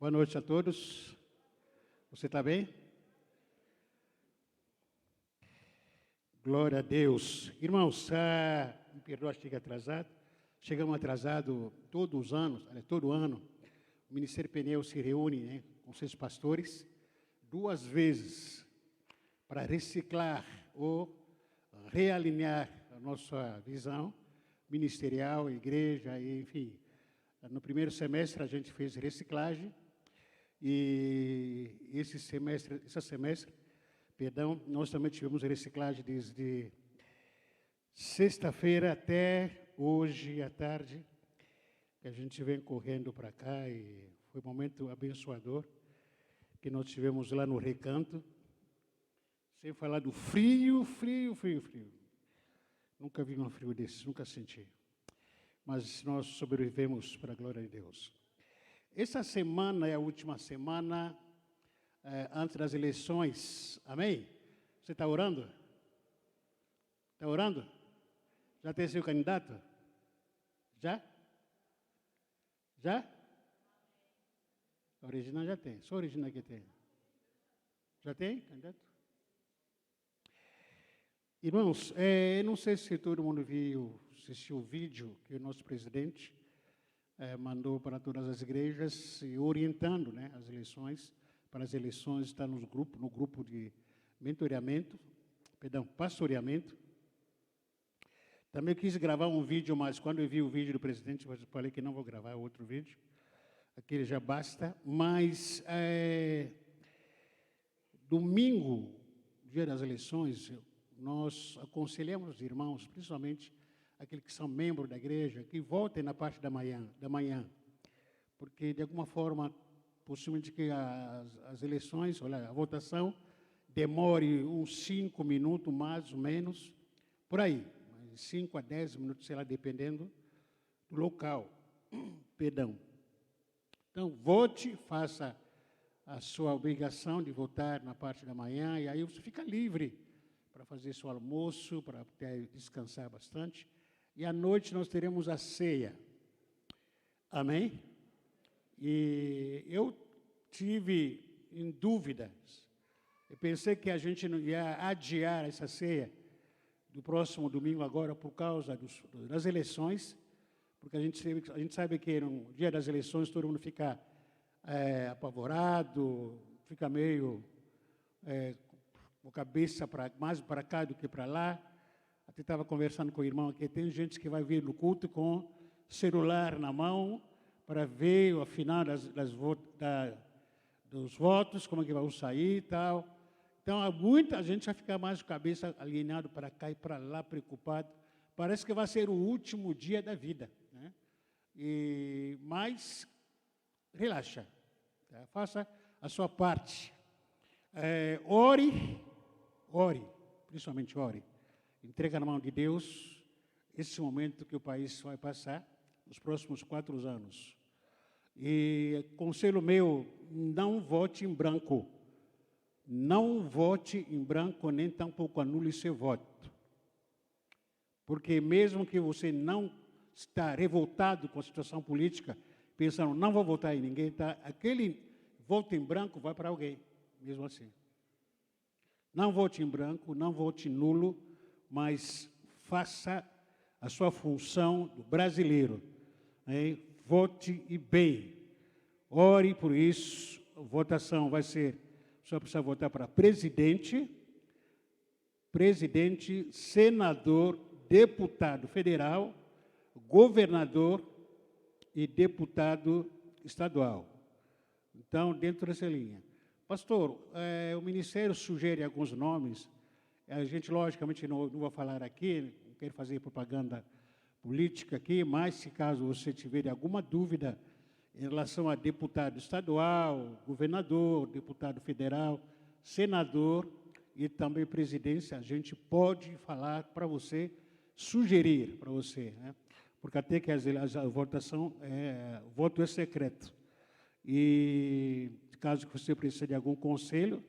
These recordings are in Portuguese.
Boa noite a todos. Você está bem? Glória a Deus. Irmãos, me perdoa, cheguei atrasado. Chegamos atrasado todos os anos, todo ano. O Ministério Pneu se reúne, com seus pastores 2 vezes para reciclar ou realinhar a nossa visão ministerial, igreja, enfim. No primeiro semestre a gente fez reciclagem e esse semestre, nós também tivemos reciclagem desde sexta-feira até hoje à tarde, que a gente vem correndo para cá e foi um momento abençoador que nós tivemos lá no Recanto, sem falar do frio. Nunca vi um frio desse, nunca senti. Mas nós sobrevivemos para a glória de Deus. Essa semana é a última semana antes das eleições. Amém? Você está orando? Está orando? Já tem seu candidato? Já? Já? A Regina já tem. Só a Regina que tem. Já tem candidato? Irmãos, não sei se todo mundo assistiu o vídeo que o nosso presidente mandou para todas as igrejas, orientando as eleições. Para as eleições está no grupo de pastoreamento. Também quis gravar um vídeo, mas quando eu vi o vídeo do presidente, eu falei que não vou gravar outro vídeo. Aquele já basta. Mas, domingo, dia das eleições, nós aconselhamos os irmãos, principalmente aqueles que são membros da igreja, que votem na parte da manhã, porque, de alguma forma, possivelmente que as eleições, a votação, demore uns 5 minutos, mais ou menos, por aí, 5 a 10 minutos, sei lá, dependendo do local. Perdão. Então, vote, faça a sua obrigação de votar na parte da manhã, e aí você fica livre para fazer seu almoço, para descansar bastante. E à noite nós teremos a ceia. Amém? E eu tive em dúvidas. Eu pensei que a gente não ia adiar essa ceia do próximo domingo agora por causa das eleições, porque a gente sabe que no dia das eleições todo mundo fica apavorado, fica meio com a cabeça mais para cá do que para lá. Até estava conversando com o irmão aqui, tem gente que vai vir no culto com celular na mão para ver o final dos votos, como é que vão sair e tal. Então, muita gente vai ficar mais com a cabeça alinhada para cá e para lá, preocupado. Parece que vai ser o último dia da vida. Mas, relaxa, tá? Faça a sua parte. Ore, principalmente ore. Entrega na mão de Deus esse momento que o país vai passar nos próximos 4 anos. E conselho meu, não vote em branco. Não vote em branco, nem tampouco anule seu voto. Porque mesmo que você não está revoltado com a situação política, pensando, não vou votar em ninguém, aquele voto em branco vai para alguém, mesmo assim. Não vote em branco, não vote nulo, mas faça a sua função do brasileiro. Vote e bem. Ore por isso. A votação vai ser, só precisa votar para presidente, senador, deputado federal, governador e deputado estadual. Então, dentro dessa linha. Pastor, o Ministério sugere alguns nomes. A gente, logicamente, não vou falar aqui, não quero fazer propaganda política aqui, mas se caso você tiver alguma dúvida em relação a deputado estadual, governador, deputado federal, senador e também presidência, a gente pode falar para você, sugerir para você, porque até que a votação, o voto é secreto. E caso você precise de algum conselho,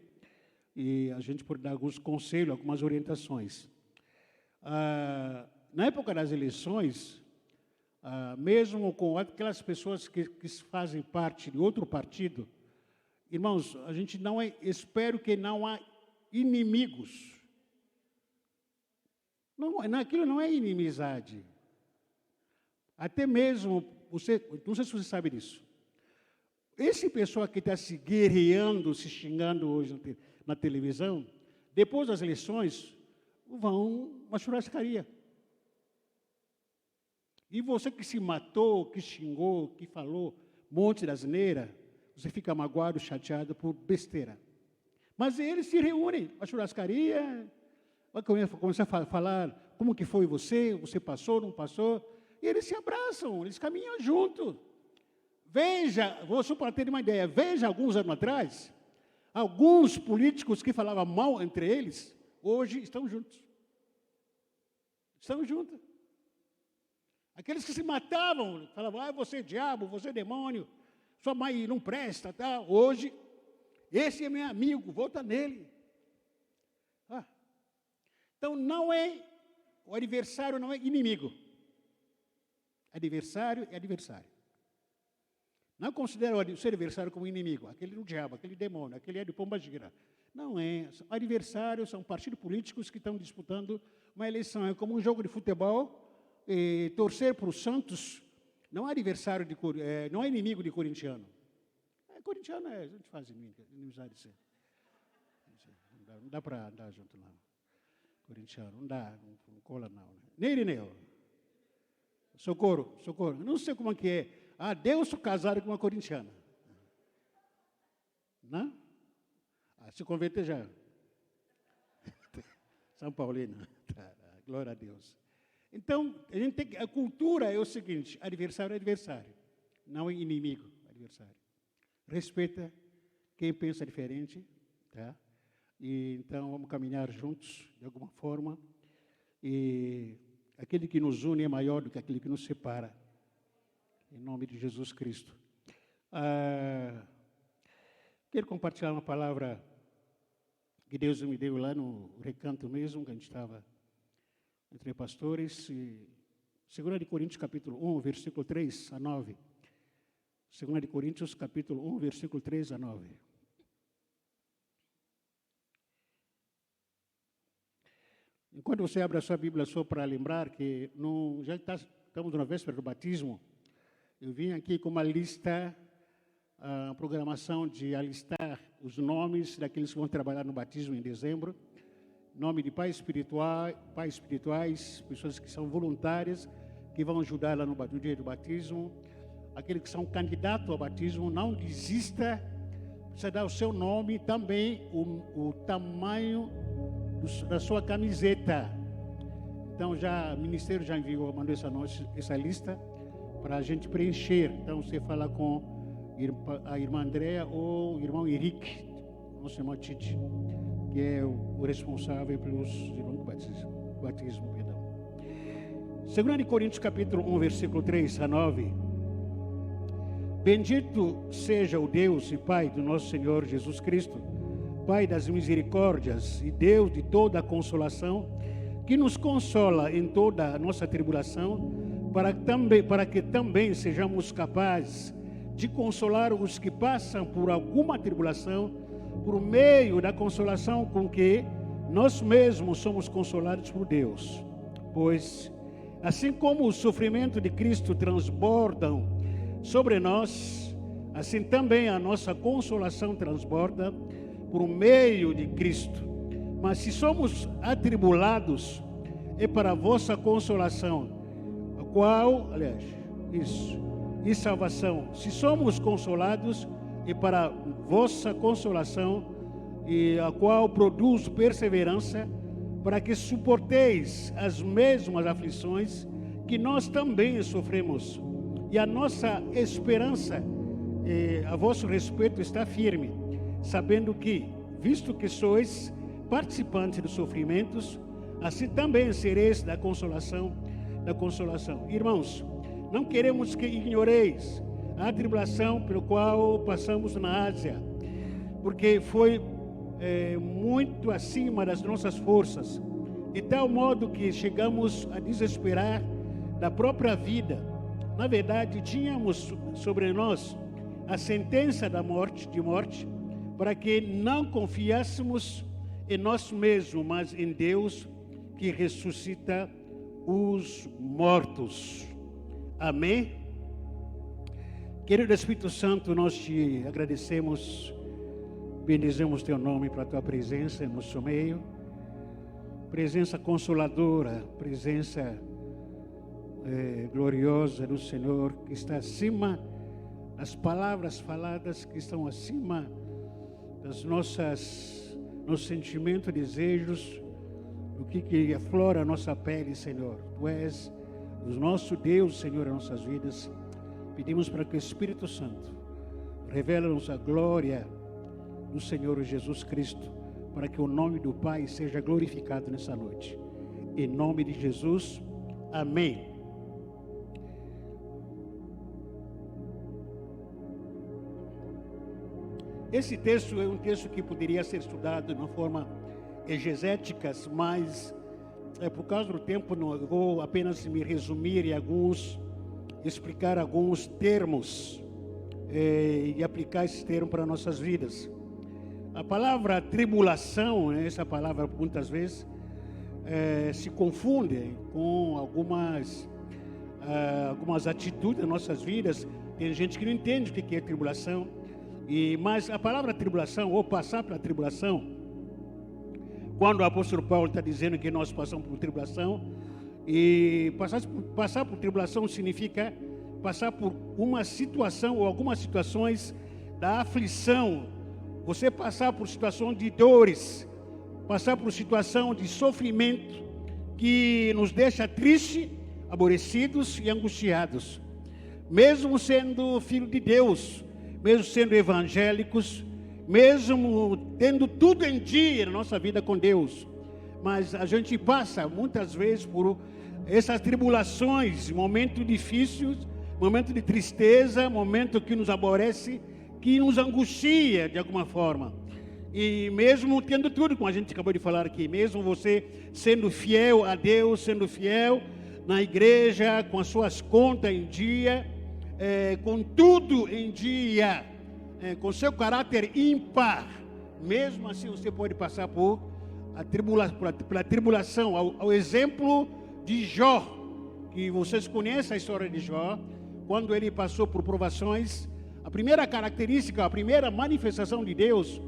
e a gente pode dar alguns conselhos, algumas orientações. Na época das eleições, mesmo com aquelas pessoas que fazem parte de outro partido, irmãos, a gente não é, espero que não há inimigos. Não, aquilo não é inimizade. Até mesmo, não sei se você sabe disso. Esse pessoal que está se guerreando, se xingando hoje na televisão, depois das eleições, vão uma churrascaria. E você que se matou, que xingou, que falou um monte de asneira, você fica magoado, chateado por besteira. Mas eles se reúnem, a churrascaria, vai começar a falar como que foi você passou, não passou, e eles se abraçam, eles caminham juntos. Veja, vou só para ter uma ideia, veja alguns anos atrás, alguns políticos que falavam mal entre eles, hoje estão juntos. Estão juntos. Aqueles que se matavam, falavam, você é diabo, você é demônio, sua mãe não presta, tá? Hoje, esse é meu amigo, volta nele. Então, o adversário não é inimigo. Adversário é adversário. Não considera o seu adversário como inimigo, aquele do diabo, aquele demônio, aquele é de pombagira. Não é. Adversários são partidos políticos que estão disputando uma eleição. É como um jogo de futebol, torcer para o Santos não é adversário, não é inimigo de corintiano. Corintiano a gente faz inimizade. Não dá para andar junto, não. Corintiano, não dá, não cola, não. Nem Irineu. Socorro. Não sei como é que é. Deus casado com uma corintiana. Não? Se converter já. São Paulino. Glória a Deus. Então, a cultura é o seguinte, adversário é adversário. Não é inimigo, adversário. Respeita quem pensa diferente, tá? E então vamos caminhar juntos, de alguma forma. E aquele que nos une é maior do que aquele que nos separa. Em nome de Jesus Cristo. Quero compartilhar uma palavra que Deus me deu lá no recanto mesmo, que a gente estava entre pastores. 2 Coríntios, capítulo 1, versículo 3 a 9. 2 Coríntios, capítulo 1, versículo 3 a 9. Enquanto você abre a sua Bíblia, só para lembrar que já estamos na véspera do batismo, eu vim aqui com uma lista, programação de alistar os nomes daqueles que vão trabalhar no batismo em dezembro. Nome de pais espirituais, pessoas que são voluntárias, que vão ajudar lá no dia do batismo. Aqueles que são candidatos ao batismo, não desista, precisa dar o seu nome, também o tamanho da sua camiseta. Então, o Ministério já mandou essa lista para a gente preencher. Então, você fala com a irmã Andréa ou o irmão Henrique, nosso irmão Tite, que é o responsável pelos irmãos do batismo. 2 Coríntios, capítulo 1, versículo 3 a 9. Bendito seja o Deus e Pai do nosso Senhor Jesus Cristo, Pai das misericórdias e Deus de toda a consolação, que nos consola em toda a nossa tribulação, para que também sejamos capazes de consolar os que passam por alguma tribulação, por meio da consolação com que nós mesmos somos consolados por Deus. Pois, assim como o sofrimento de Cristo transbordam sobre nós, assim também a nossa consolação transborda por meio de Cristo. Mas se somos atribulados, é para a vossa consolação, a qual, e salvação. Se somos consolados, é para a vossa consolação, e a qual produz perseverança, para que suporteis as mesmas aflições que nós também sofremos. E a nossa esperança, a vosso respeito, está firme, sabendo que, visto que sois participantes dos sofrimentos, assim também sereis da consolação. Irmãos, não queremos que ignoreis a tribulação pelo qual passamos na Ásia, porque foi muito acima das nossas forças, de tal modo que chegamos a desesperar da própria vida. na verdade, tínhamos sobre nós a sentença de morte, para que não confiássemos em nós mesmos, mas em Deus que ressuscita os mortos. Amém? Querido Espírito Santo, nós te agradecemos, bendizemos teu nome para a tua presença em nosso meio, presença consoladora, presença gloriosa do Senhor, que está acima das palavras faladas, que estão acima das nossos sentimentos, desejos, do que aflora a nossa pele, Senhor. Tu és o nosso Deus, Senhor, em nossas vidas. Pedimos para que o Espírito Santo revele-nos a glória do Senhor Jesus Cristo, para que o nome do Pai seja glorificado nessa noite. Em nome de Jesus, amém. Esse texto é um texto que poderia ser estudado de uma forma exegética, mas por causa do tempo não vou apenas me resumir em explicar alguns termos e aplicar esse termo para nossas vidas. A palavra tribulação, essa palavra muitas vezes se confunde com algumas atitudes das nossas vidas. Tem gente que não entende o que é tribulação, mas a palavra tribulação, ou passar pela tribulação, quando o apóstolo Paulo está dizendo que nós passamos por tribulação, e passar por tribulação significa passar por uma situação ou algumas situações da aflição, você passar por situação de dores, passar por situação de sofrimento que nos deixa tristes, aborrecidos e angustiados. Mesmo sendo filho de Deus, mesmo sendo evangélicos, mesmo tendo tudo em dia na nossa vida com Deus, mas a gente passa muitas vezes por essas tribulações, momentos difíceis, momentos de tristeza, momentos que nos aborrece, que nos angustia de alguma forma. E mesmo tendo tudo, como a gente acabou de falar aqui, mesmo você sendo fiel a Deus, sendo fiel na igreja, com as suas contas em dia, com tudo em dia, com seu caráter ímpar, mesmo assim você pode passar pela tribulação, ao exemplo de Jó, que vocês conhecem a história de Jó, quando ele passou por provações. A primeira característica, a primeira manifestação de Deus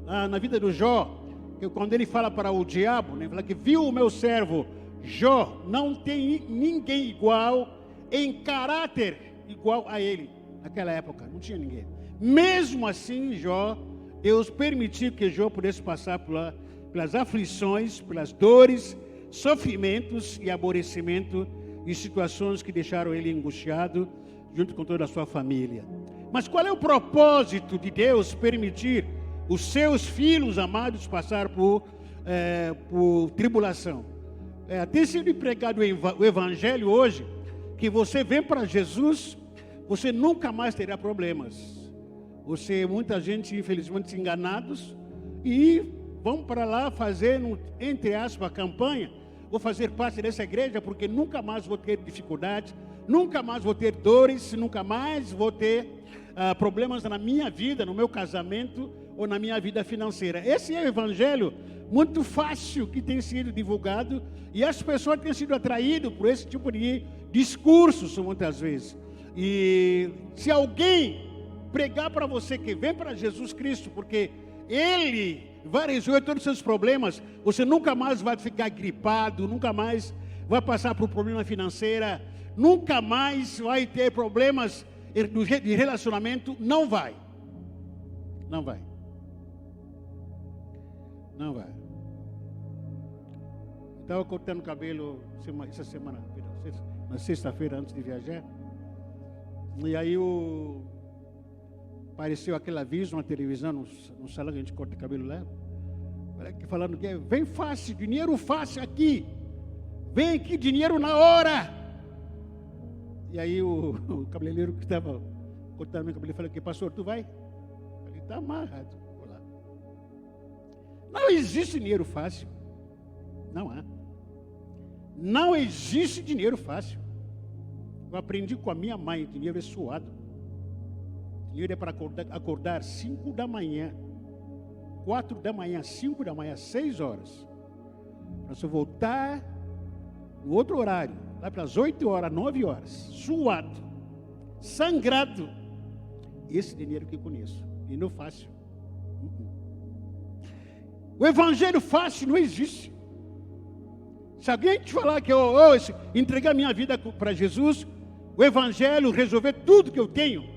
na vida do Jó, que quando ele fala para o diabo, ele fala que viu o meu servo Jó, não tem ninguém igual, em caráter igual a ele. Naquela época, não tinha ninguém. Mesmo assim, Deus permitiu que Jó pudesse passar pelas aflições, pelas dores, sofrimentos e aborrecimento, e situações que deixaram ele angustiado, junto com toda a sua família. Mas qual é o propósito de Deus permitir os seus filhos amados passar por tribulação? Tem sido pregado o evangelho hoje, que você vem para Jesus, você nunca mais terá problemas. Muita gente, infelizmente, enganados, e vão para lá fazer, entre aspas, campanha, vou fazer parte dessa igreja porque nunca mais vou ter dificuldade, nunca mais vou ter dores, nunca mais vou ter problemas na minha vida, no meu casamento ou na minha vida financeira. Esse é o evangelho muito fácil que tem sido divulgado, e as pessoas têm sido atraídas por esse tipo de discursos muitas vezes. E se alguém pregar para você que vem para Jesus Cristo, porque Ele vai resolver todos os seus problemas, você nunca mais vai ficar gripado, nunca mais vai passar por problema financeiro, nunca mais vai ter problemas de relacionamento, não vai. Não vai. Não vai. Estava cortando o cabelo essa semana, na sexta-feira, antes de viajar, e aí apareceu aquele aviso na televisão, no salão que a gente corta o cabelo lá, falando que vem fácil, dinheiro fácil aqui, vem aqui, dinheiro na hora. E aí o cabeleireiro que estava cortando meu cabelo falou que, pastor, tu vai? Eu falei, está amarrado. Vou lá. Não existe dinheiro fácil. Não há. Não existe dinheiro fácil. Eu aprendi com a minha mãe, dinheiro é suado. Dinheiro é para acordar 5 da manhã, 4 da manhã, 5 da manhã, 6 horas. Para você voltar no outro horário, lá para as 8 horas, 9 horas, suado, sangrado. Esse dinheiro que eu conheço, e não fácil. O evangelho fácil não existe. Se alguém te falar que eu entregar minha vida para Jesus, o evangelho resolver tudo que eu tenho,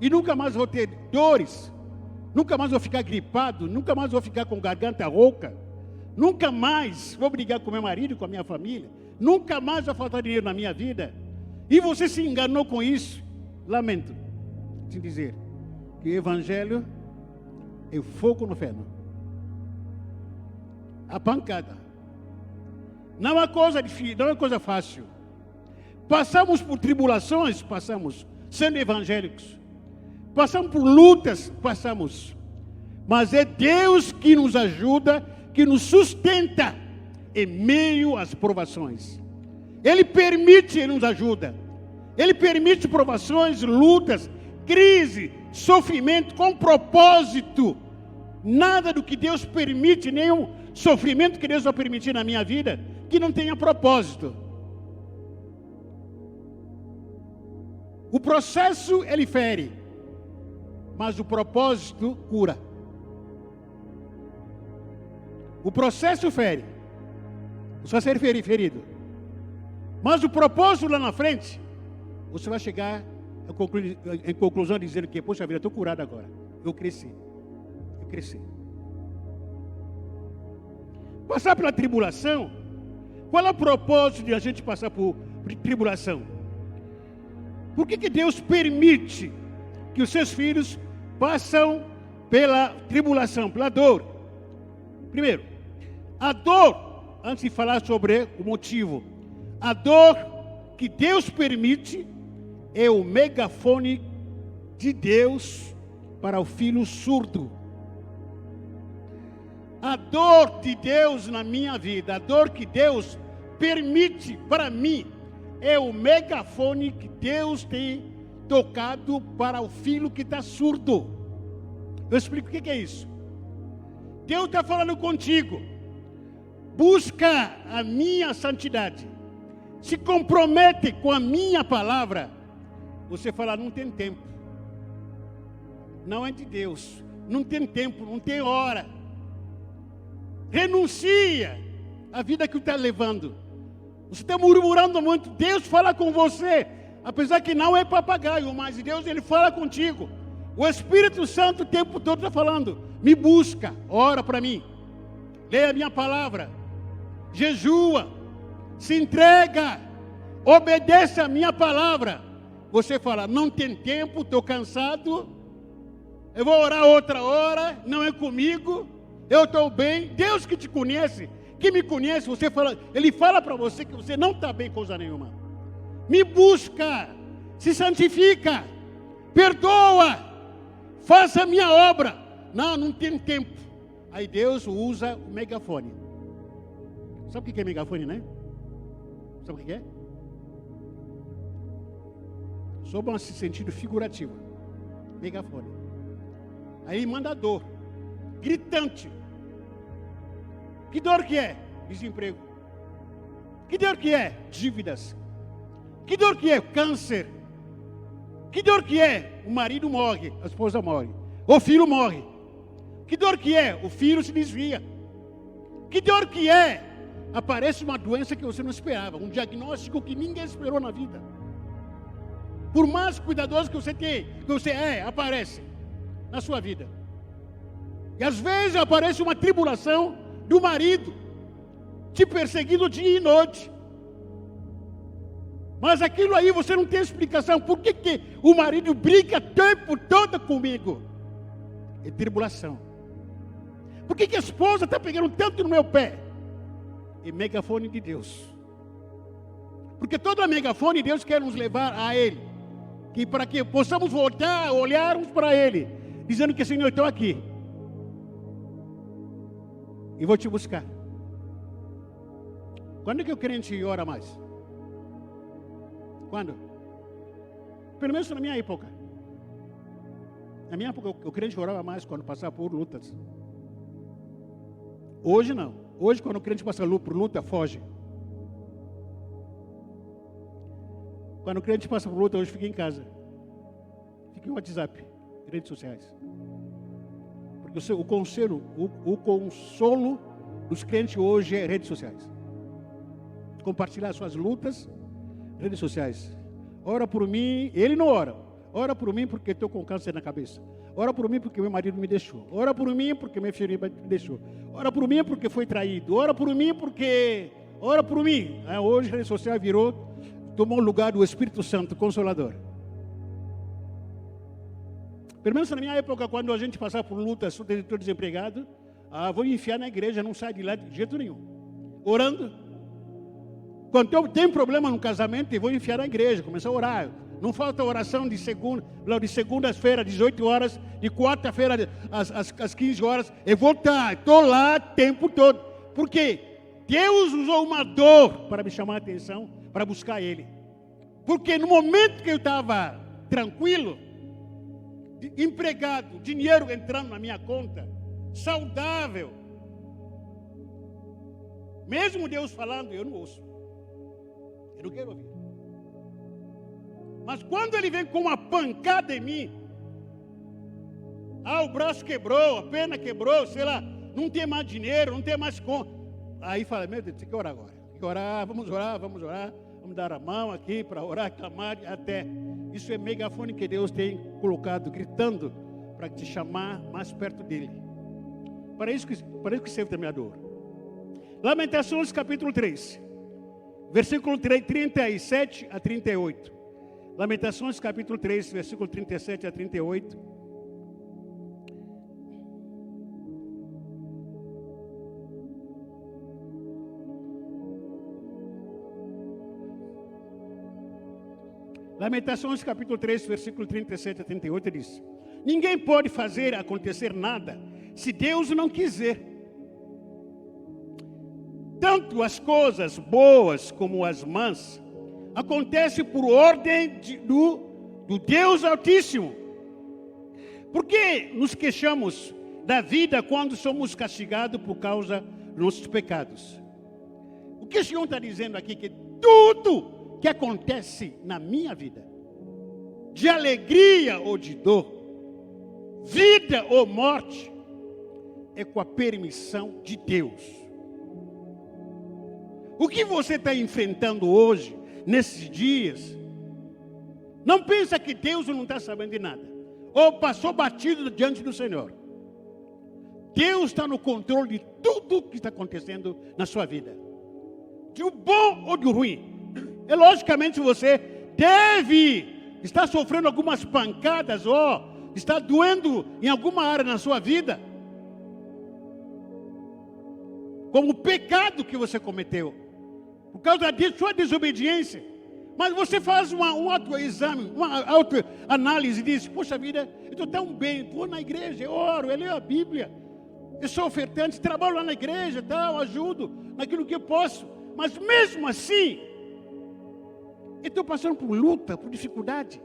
e nunca mais vou ter dores, nunca mais vou ficar gripado, nunca mais vou ficar com garganta rouca, nunca mais vou brigar com meu marido e com a minha família, nunca mais vai faltar dinheiro na minha vida, e você se enganou com isso, lamento te dizer que o evangelho é fogo no feno, a pancada. Não é uma coisa difícil, não é uma coisa fácil. Passamos por tribulações, passamos, sendo evangélicos. Passamos por lutas, passamos. Mas é Deus que nos ajuda, que nos sustenta em meio às provações. Ele permite, Ele nos ajuda. Ele permite provações, lutas, crise, sofrimento com propósito. Nada do que Deus permite, nenhum sofrimento que Deus vai permitir na minha vida, que não tenha propósito. O processo ele fere, mas o propósito cura. O processo fere, você vai ser ferido, mas o propósito lá na frente, você vai chegar em conclusão dizendo que, poxa vida, estou curado agora, eu cresci. Passar pela tribulação, qual é o propósito de a gente passar por tribulação? Por que Deus permite que os seus filhos passem pela tribulação, pela dor? Primeiro, a dor, antes de falar sobre o motivo, a dor que Deus permite é o megafone de Deus para o filho surdo. A dor de Deus na minha vida, a dor que Deus permite para mim, é o megafone que Deus tem tocado para o filho que está surdo. Eu explico o que é isso. Deus está falando contigo. Busca a minha santidade. Se compromete com a minha palavra. Você fala, não tem tempo. Não é de Deus. Não tem tempo, não tem hora. Renuncia à vida que está levando. Você está murmurando muito. Deus fala com você. Apesar que não é papagaio, mas Deus ele fala contigo. O Espírito Santo o tempo todo está falando. Me busca, ora para mim. Leia a minha palavra. Jejua. Se entrega. Obedece a minha palavra. Você fala, não tem tempo, estou cansado. Eu vou orar outra hora, não é comigo. Eu estou bem. Deus que te conhece, que me conhece, você fala, Ele fala para você que você não está bem coisa nenhuma. Me busca, se santifica, perdoa, faça a minha obra. Não tem tempo. Aí Deus usa o megafone. Sabe o que é megafone, né? Sabe o que é? Sob um sentido figurativo. Megafone. Aí manda dor. Gritante. Que dor que é? Desemprego. Que dor que é? Dívidas. Que dor que é? Câncer. Que dor que é? O marido morre, a esposa morre. O filho morre. Que dor que é? O filho se desvia. Que dor que é? Aparece uma doença que você não esperava. Um diagnóstico que ninguém esperou na vida. Por mais cuidadoso que você tem, que você aparece na sua vida. E às vezes aparece uma tribulação do marido, te perseguindo dia e noite. Mas aquilo aí você não tem explicação. Por que o marido briga o tempo todo comigo? É tribulação. Por que a esposa está pegando tanto no meu pé? É megafone de Deus. Porque toda megafone Deus quer nos levar a Ele. Que para que possamos voltar, olharmos para Ele, dizendo que Senhor, eu estou aqui. E vou te buscar. Quando é que o crente ora mais? Quando? Pelo menos na minha época. Na minha época, o crente orava mais quando passava por lutas. Hoje não. Hoje, quando o crente passa por luta, foge. Quando o crente passa por luta, hoje fica em casa. Fica em WhatsApp, redes sociais. Porque o consolo dos crentes hoje é redes sociais. Compartilhar suas lutas, redes sociais. Ora por mim, ele não ora. Ora por mim porque estou com câncer na cabeça. Ora por mim porque meu marido me deixou. Ora por mim porque meu filho me deixou. Ora por mim porque foi traído. Ora por mim porque... Ora por mim. Hoje a rede social tomou o lugar do Espírito Santo Consolador. Pelo menos na minha época, quando a gente passava por luta, estou desempregado, vou me enfiar na igreja, não saio de lá de jeito nenhum. Orando. Quando eu tenho problema no casamento, eu vou enfiar na igreja, começar a orar. Não falta oração de segunda-feira, às 18 horas, de quarta-feira, às 15 horas. Eu vou estou lá o tempo todo. Por quê? Deus usou uma dor para me chamar a atenção, para buscar Ele. Porque no momento que eu estava tranquilo, empregado, dinheiro entrando na minha conta, saudável, mesmo Deus falando, eu não ouço. Eu não quero ouvir. Mas quando Ele vem com uma pancada em mim, o braço quebrou, a perna quebrou, sei lá, não tem mais dinheiro, não tem mais conta. Aí fala, meu Deus, tem que orar agora. Tem que orar, vamos orar. Vamos dar a mão aqui para orar, clamar, até. Isso é megafone que Deus tem colocado, gritando, para te chamar mais perto dEle. Para isso que serve também a dor. Lamentações capítulo 3, versículo 37 a 38. Lamentações capítulo 3, versículo 37 a 38. Lamentações capítulo 3, versículo 37 a 38 diz: ninguém pode fazer acontecer nada se Deus não quiser. Tanto as coisas boas como as más acontecem por ordem do Deus Altíssimo. Por que nos queixamos da vida quando somos castigados por causa dos nossos pecados? O que o Senhor está dizendo aqui? Que tudo que acontece na minha vida, de alegria ou de dor, vida ou morte, é com a permissão de Deus. O que você está enfrentando hoje, nesses dias, não pensa que Deus não está sabendo de nada, ou passou batido diante do Senhor. Deus está no controle de tudo que está acontecendo na sua vida, de bom ou de ruim. E logicamente você deve estar sofrendo algumas pancadas, ou está doendo em alguma área na sua vida, como o pecado que você cometeu, por causa de sua desobediência. Mas você faz um autoexame, uma autoanálise e diz: poxa vida, eu estou tão bem, vou na igreja, eu oro, eu leio a Bíblia, eu sou ofertante, trabalho lá na igreja, tal, ajudo naquilo que eu posso, mas mesmo assim, eu estou passando por luta, por dificuldade.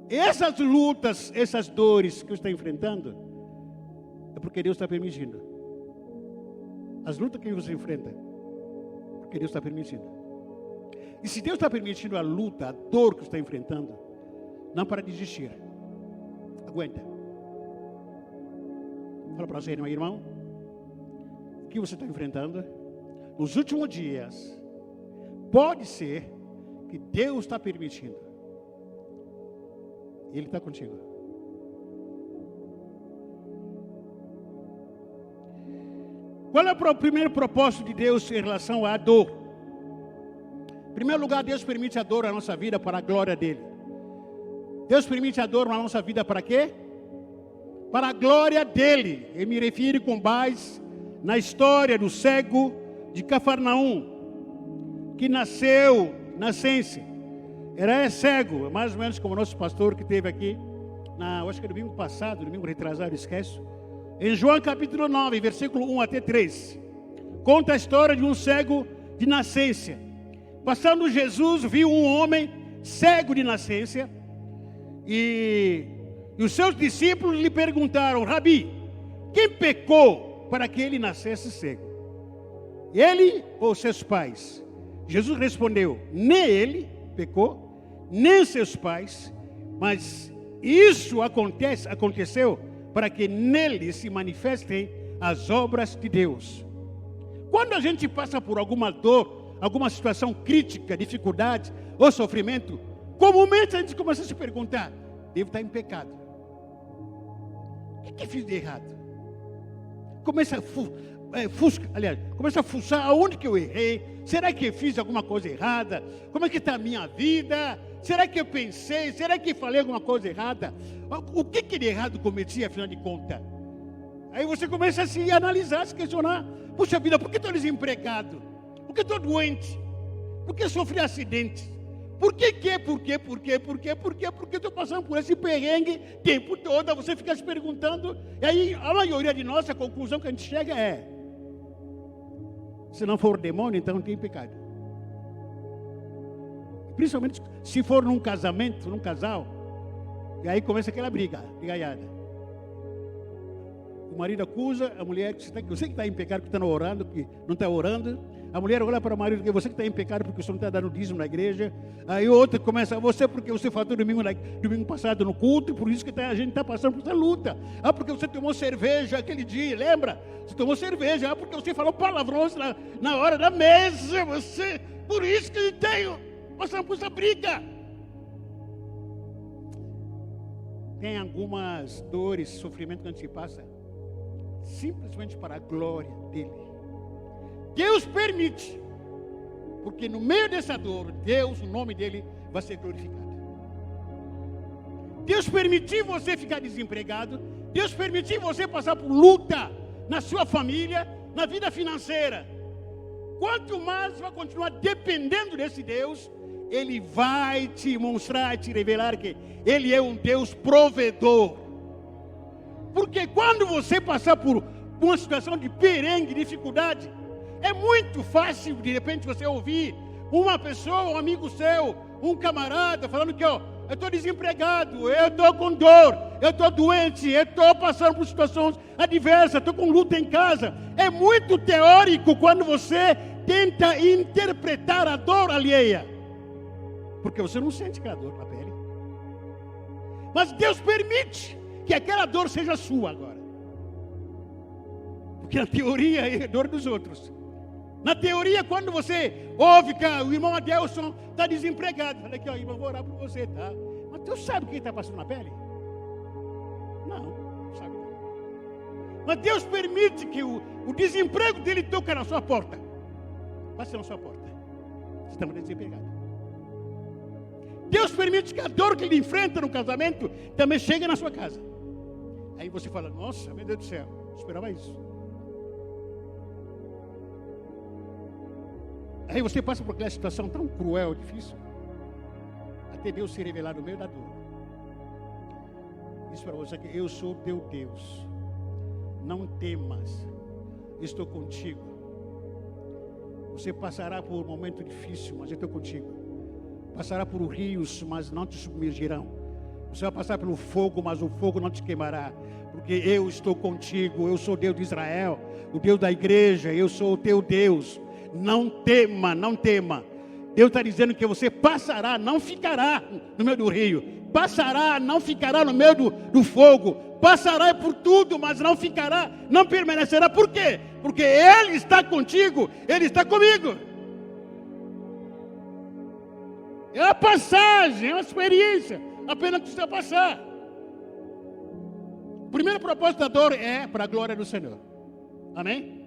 Essas lutas, essas dores que eu estou enfrentando, é porque Deus está permitindo. As lutas que você enfrenta, porque Deus está permitindo. E se Deus está permitindo a luta, a dor que você está enfrentando, não para desistir. Aguenta. Fala para você, meu irmão, o que você está enfrentando? Nos últimos dias, pode ser que Deus está permitindo. Ele está contigo. Qual é o primeiro propósito de Deus em relação à dor? Em primeiro lugar, Deus permite a dor na nossa vida para a glória dEle. Deus permite a dor na nossa vida para quê? Para a glória dEle. Eu me refiro com base na história do cego de Cafarnaum, que nasceu, nascense, era cego, mais ou menos como o nosso pastor que teve aqui, acho que domingo passado, domingo retrasado, esqueço, em João capítulo 9, versículo 1 até 3, conta a história de um cego de nascença, passando Jesus, viu um homem cego de nascença, e os seus discípulos lhe perguntaram: Rabi, quem pecou para que ele nascesse cego? Ele ou seus pais? Jesus respondeu: nem ele pecou, nem seus pais, mas isso aconteceu para que nele se manifestem as obras de Deus. Quando a gente passa por alguma dor, alguma situação crítica, dificuldade ou sofrimento, comumente a gente começa a se perguntar: devo estar em pecado? O que fiz de errado? Começa a fuçar aonde que eu errei. Será que eu fiz alguma coisa errada? Como é que está a minha vida? Será que eu pensei? Será que falei alguma coisa errada? O que de errado cometi, afinal de contas? Aí você começa a se analisar, a se questionar: puxa vida, por que estou desempregado? Por que estou doente? Por que sofri acidente? Por que estou passando por esse perrengue o tempo todo? Você fica se perguntando. E aí a maioria de nós, a conclusão que a gente chega é: se não for demônio, então não tem pecado. Principalmente se for num casamento, num casal, e aí começa aquela brigaiada. O marido acusa a mulher que você que está em pecado, que está orando, que não está orando. A mulher olha para o marido, que você que está em pecado porque você não está dando dízimo na igreja. Aí o outro começa: você porque você faltou domingo passado no culto, e por isso que a gente está passando por essa luta. Porque você tomou cerveja aquele dia, lembra? Você tomou cerveja, porque você falou palavrões na hora da mesa. Por isso que a gente está passando por essa briga. Tem algumas dores, sofrimento que a gente passa simplesmente para a glória dele. Deus permite, porque no meio dessa dor, Deus, o nome dele vai ser glorificado. Deus permitiu você ficar desempregado, Deus permitiu você passar por luta na sua família, na vida financeira. Quanto mais vai continuar dependendo desse Deus, ele vai te mostrar, te revelar que ele é um Deus provedor. Porque quando você passar por uma situação de perrengue, dificuldade, é muito fácil, de repente, você ouvir uma pessoa, um amigo seu, um camarada, falando que, eu estou desempregado, eu estou com dor, eu estou doente, eu estou passando por situações adversas, estou com luta em casa. É muito teórico quando você tenta interpretar a dor alheia, porque você não sente aquela dor na pele. Mas Deus permite que aquela dor seja sua agora. Porque na teoria é a dor dos outros. Na teoria, quando você ouve que o irmão Adelson está desempregado, fala aqui, irmão, vou orar por você, tá? Mas Deus sabe o que ele está passando na pele? Não sabe não. Mas Deus permite que o desemprego dele toque na sua porta. Passe na sua porta. Você está muito desempregado. Deus permite que a dor que ele enfrenta no casamento também chegue na sua casa. Aí você fala: nossa, meu Deus do céu, eu esperava isso. Aí você passa por aquela situação tão cruel, difícil, até Deus se revelar no meio da dor. Diz para você que eu sou teu Deus, não temas, estou contigo. Você passará por um momento difícil, mas eu estou contigo. Passará por rios, mas não te submergirão. Você vai passar pelo fogo, mas o fogo não te queimará. Porque eu estou contigo, eu sou o Deus de Israel, o Deus da igreja, eu sou o teu Deus. Não tema, não tema. Deus está dizendo que você passará, não ficará no meio do rio. Passará, não ficará no meio do fogo. Passará por tudo, mas não ficará, não permanecerá. Por quê? Porque Ele está contigo, Ele está comigo. É uma passagem, é uma experiência, apenas precisa passar. O primeiro propósito da dor é para a glória do Senhor. Amém?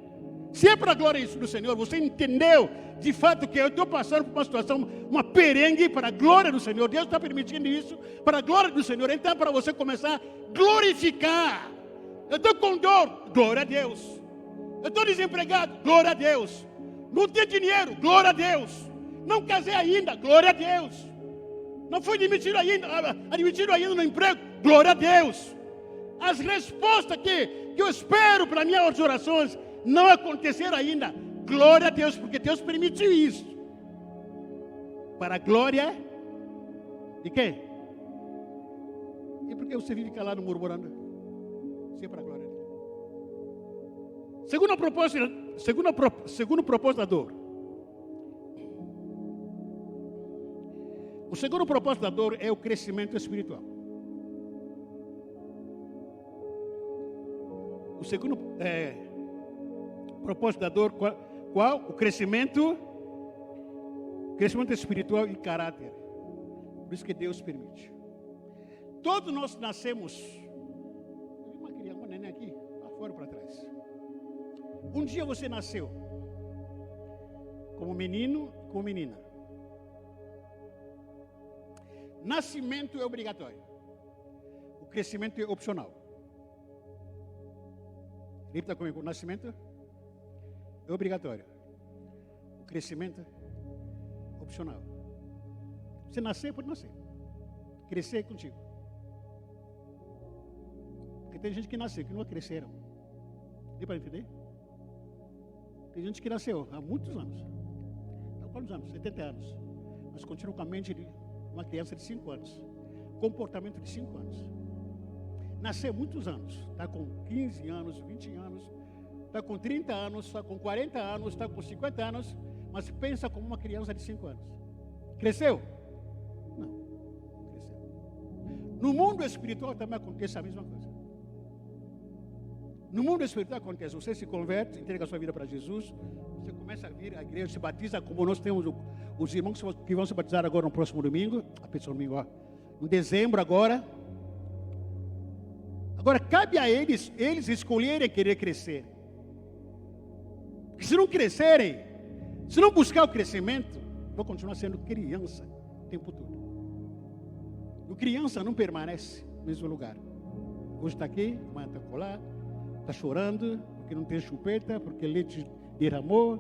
Se é para a glória do Senhor, você entendeu de fato que eu estou passando por uma situação, uma perrengue para a glória do Senhor. Deus está permitindo isso para a glória do Senhor. Então é para você começar a glorificar. Eu estou com dor, glória a Deus. Eu estou desempregado, glória a Deus. Não tenho dinheiro, glória a Deus. Não casei ainda, glória a Deus. Não fui admitido ainda no emprego, glória a Deus. As respostas que eu espero para minhas orações não aconteceram ainda, glória a Deus, porque Deus permitiu isso. para a glória de quem? E por que você vive calado murmurando? Se é para a glória dele. Segundo propósito da dor. O segundo propósito da dor é o crescimento espiritual. O segundo propósito da dor, qual? O crescimento espiritual e caráter. Por isso que Deus permite. Todos nós nascemos. Uma criança, uma neném aqui, lá fora para trás. Um dia você nasceu como menino, como menina. Nascimento é obrigatório. O crescimento é opcional. Repita comigo. O nascimento é obrigatório. O crescimento é opcional. Você nascer, pode nascer. Crescer é contigo. Porque tem gente que nasceu, que não cresceram. Deu para entender? Tem gente que nasceu há muitos anos. Há quantos anos? 70 anos. Mas continua com a mente de uma criança de 5 anos. Comportamento de 5 anos. Nasceu muitos anos. Está com 15 anos, 20 anos. Está com 30 anos, está com 40 anos, está com 50 anos. Mas pensa como uma criança de 5 anos. Cresceu? Não. Cresceu. No mundo espiritual também acontece a mesma coisa. No mundo espiritual acontece. Você se converte, entrega a sua vida para Jesus. Você começa a vir à igreja, se batiza, como nós temos os irmãos que vão se batizar agora no próximo domingo. A pessoa domingo, em dezembro agora. Agora, cabe a eles escolherem querer crescer. Porque se não crescerem, se não buscar o crescimento, vão continuar sendo criança o tempo todo. O criança não permanece no mesmo lugar. Hoje está aqui, amanhã está colar, está chorando, porque não tem chupeta, porque leite derramou,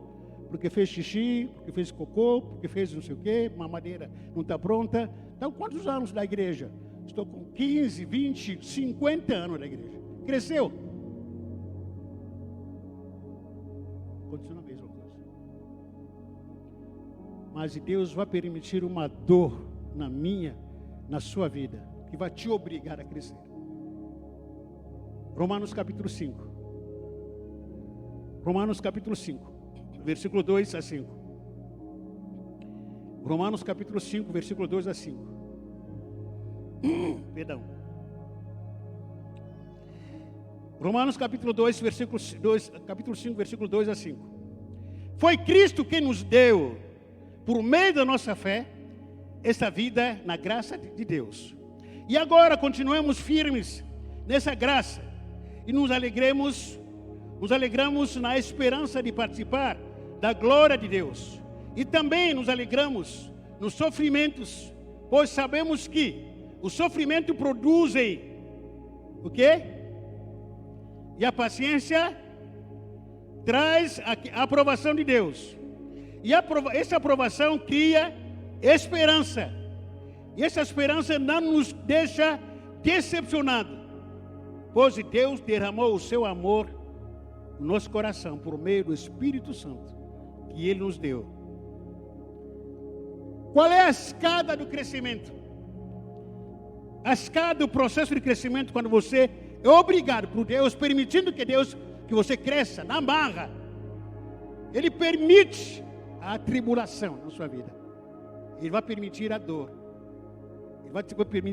porque fez xixi, porque fez cocô, porque fez não sei o quê, mamadeira não está pronta. Então, quantos anos da igreja? Estou com 15, 20, 50 anos da igreja. Cresceu? Continua a mesma coisa. Mas Deus vai permitir uma dor na sua vida, que vai te obrigar a crescer. Romanos capítulo 5. Romanos capítulo 5, versículo 2 a 5. Romanos capítulo 5, versículo 2 a 5. Perdão. Romanos capítulo 2, capítulo 5, versículo 2 a 5. Foi Cristo quem nos deu, por meio da nossa fé, esta vida na graça de Deus. E agora continuemos firmes nessa graça e nos alegramos na esperança de participar da glória de Deus. E também nos alegramos nos sofrimentos, pois sabemos que o sofrimento produzem o quê? E a paciência traz a aprovação de Deus. E essa aprovação cria esperança. E essa esperança não nos deixa decepcionados, pois Deus derramou o seu amor no nosso coração por meio do Espírito Santo que Ele nos deu. Qual é a escada do crescimento? A escada do processo de crescimento, quando você é obrigado por Deus, permitindo que você cresça na marra, Ele permite a tribulação na sua vida. Ele vai permitir a dor. Ele vai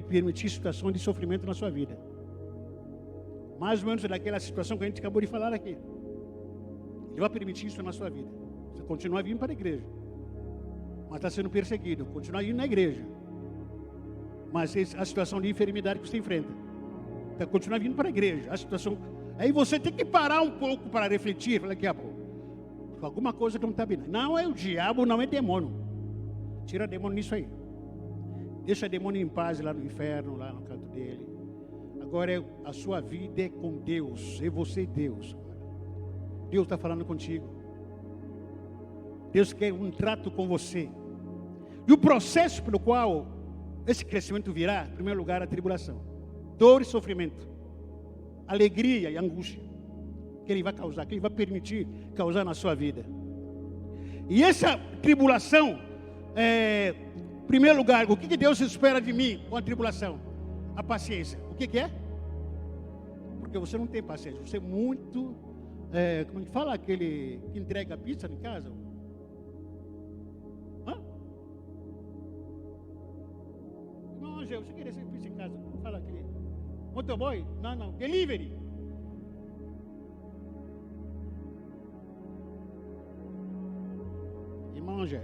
permitir situações de sofrimento na sua vida. Mais ou menos daquela situação que a gente acabou de falar aqui. Ele vai permitir isso na sua vida. Você continua vindo para a igreja, mas está sendo perseguido. Continua indo na igreja, mas a situação de enfermidade que você enfrenta, então, continua vindo para a igreja. A situação, aí você tem que parar um pouco para refletir. Falar aqui, alguma coisa que não está bem. Não é o diabo, não é demônio. Tira demônio nisso aí. Deixa demônio em paz lá no inferno, lá no canto dele. Agora a sua vida é com Deus. É você e Deus. Deus está falando contigo. Deus quer um trato com você. E o processo pelo qual esse crescimento virá, em primeiro lugar, a tribulação, dor e sofrimento, alegria e angústia que Ele vai causar, que Ele vai permitir causar na sua vida. E essa tribulação primeiro lugar, o que Deus espera de mim com a tribulação? A paciência. O que é? Porque você não tem paciência. Você é muito... como que fala aquele que entrega pizza em casa? Não, Angel, você quer receber pizza em casa? Fala aquele... Motoboy? Não. Delivery. Irmão Angel,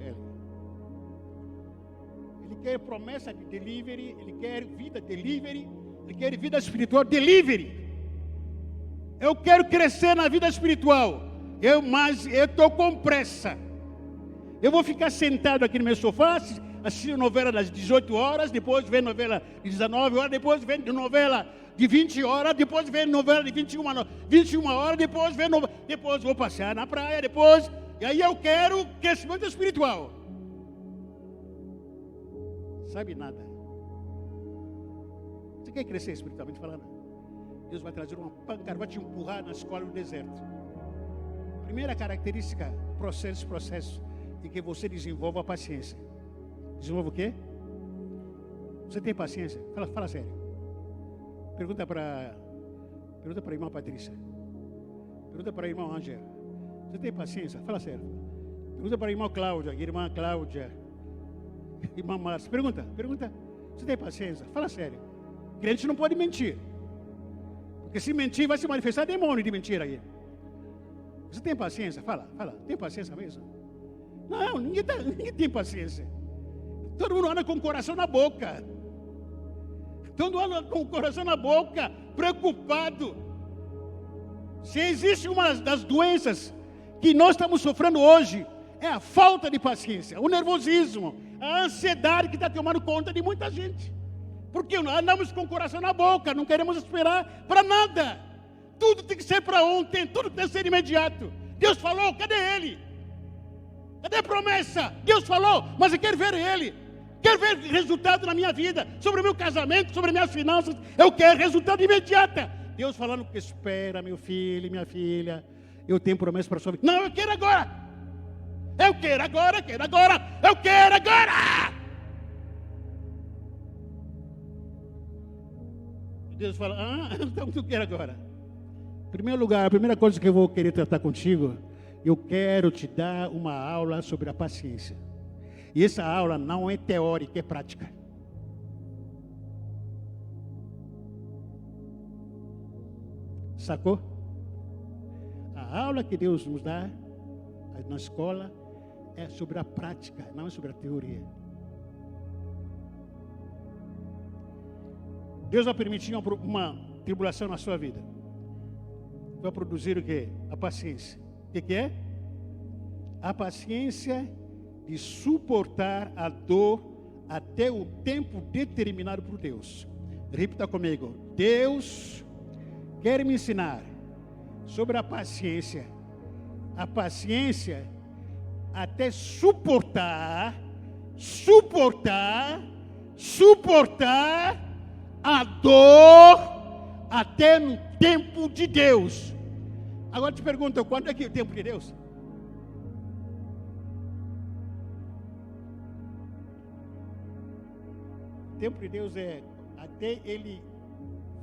ele quer promessa de delivery, ele quer vida delivery, ele quer vida espiritual delivery. Eu quero crescer na vida espiritual, mas eu estou com pressa. Eu vou ficar sentado aqui no meu sofá, assistindo novela das 18 horas, depois vem novela de 19 horas, depois vem novela de 20 horas, depois vem novela de 21 horas, depois vou passear na praia, e aí eu quero crescimento espiritual. Sabe nada. Você quer crescer espiritualmente falando? Deus vai trazer uma pancada, vai te empurrar na escola do deserto. Primeira característica, processo, em que você desenvolve a paciência. Desenvolve o quê? Você tem paciência? Fala sério. Pergunta para a irmã Patrícia. Pergunta para a irmã Ângela. Você tem paciência? Fala sério. Pergunta para a irmã Cláudia, irmã Márcia. Pergunta. Você tem paciência? Fala sério. Crente não pode mentir. Porque se mentir, vai se manifestar demônio de mentira aí. Você tem paciência? Fala. Tem paciência mesmo? Não, ninguém tem paciência. Todo mundo anda com o coração na boca. Todo mundo anda com o coração na boca, preocupado. Se existe uma das doenças que nós estamos sofrendo hoje, é a falta de paciência, o nervosismo, a ansiedade que está tomando conta de muita gente. Porque andamos com o coração na boca, não queremos esperar para nada. Tudo tem que ser para ontem, tudo tem que ser imediato. Deus falou, cadê Ele? Cadê a promessa? Deus falou, mas eu quero ver Ele. Quero ver resultado na minha vida, sobre o meu casamento, sobre minhas finanças. Eu quero resultado imediato. Deus falando que espera, meu filho, minha filha. Eu tenho promessa para a sua vida. Não, eu quero agora. Eu quero agora. Deus fala, então tu quer agora? Em primeiro lugar, a primeira coisa que eu vou querer tratar contigo, eu quero te dar uma aula sobre a paciência. E essa aula não é teórica, é prática. Sacou? A aula que Deus nos dá na escola é sobre a prática, não é sobre a teoria. Deus vai permitir uma tribulação na sua vida. Vai produzir o quê? A paciência. O que é? A paciência de suportar a dor até o tempo determinado por Deus. Repita comigo. Deus quer me ensinar sobre a paciência. A paciência até suportar a dor até no tempo de Deus. Agora te pergunto, quando é que é o tempo de Deus? O tempo de Deus é até Ele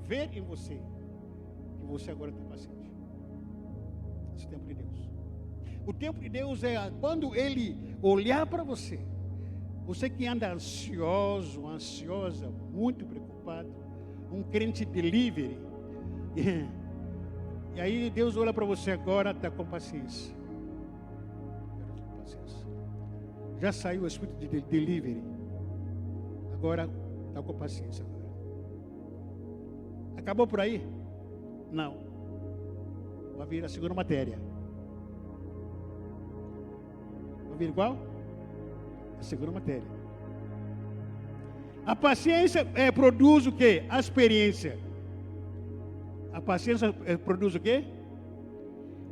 ver em você que você agora está paciente. Esse é o tempo de Deus. O tempo de Deus é quando Ele olhar para você. Você que anda ansioso, ansiosa, muito preocupado, um crente delivery. E aí Deus olha para você agora, está com paciência. Já saiu o espírito de delivery. Agora está com paciência. Acabou por aí? Não. Vai vir a segunda matéria. Vai vir igual? A segunda matéria. A paciência produz o quê? A experiência. A paciência produz o quê?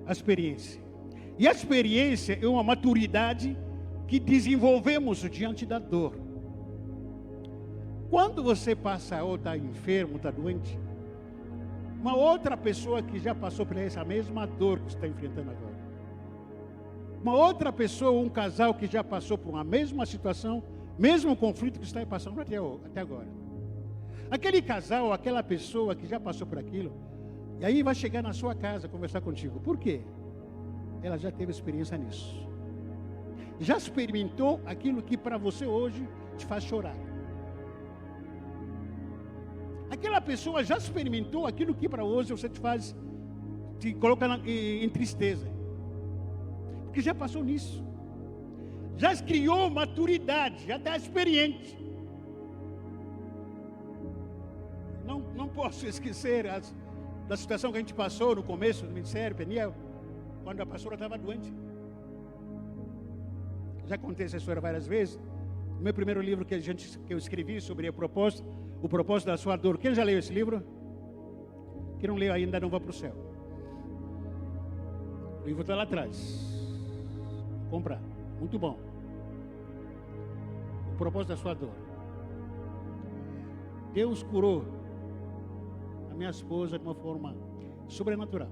A experiência. E a experiência é uma maturidade que desenvolvemos diante da dor. Quando você passa ou está enfermo, está doente, uma outra pessoa que já passou por essa mesma dor que você está enfrentando agora, uma outra pessoa, um casal que já passou por uma mesma situação, Mesmo conflito que está passando até agora. Aquele casal, aquela pessoa que já passou por aquilo, e aí vai chegar na sua casa conversar contigo. Por quê? Ela já teve experiência nisso. Já experimentou aquilo que para você hoje te faz chorar. Aquela pessoa já experimentou aquilo que para hoje você te coloca em tristeza. Porque já passou nisso. Já criou maturidade, já está experiente. Não posso esquecer da situação que a gente passou no começo do Ministério Peniel, quando a pastora estava doente. Já contei essa história várias vezes. No meu primeiro livro que eu escrevi sobre o propósito da sua dor. Quem já leu esse livro? Quem não leu ainda não vai para o céu. O livro está lá atrás. Vou comprar. Muito bom. O propósito da sua dor. Deus curou a minha esposa de uma forma sobrenatural.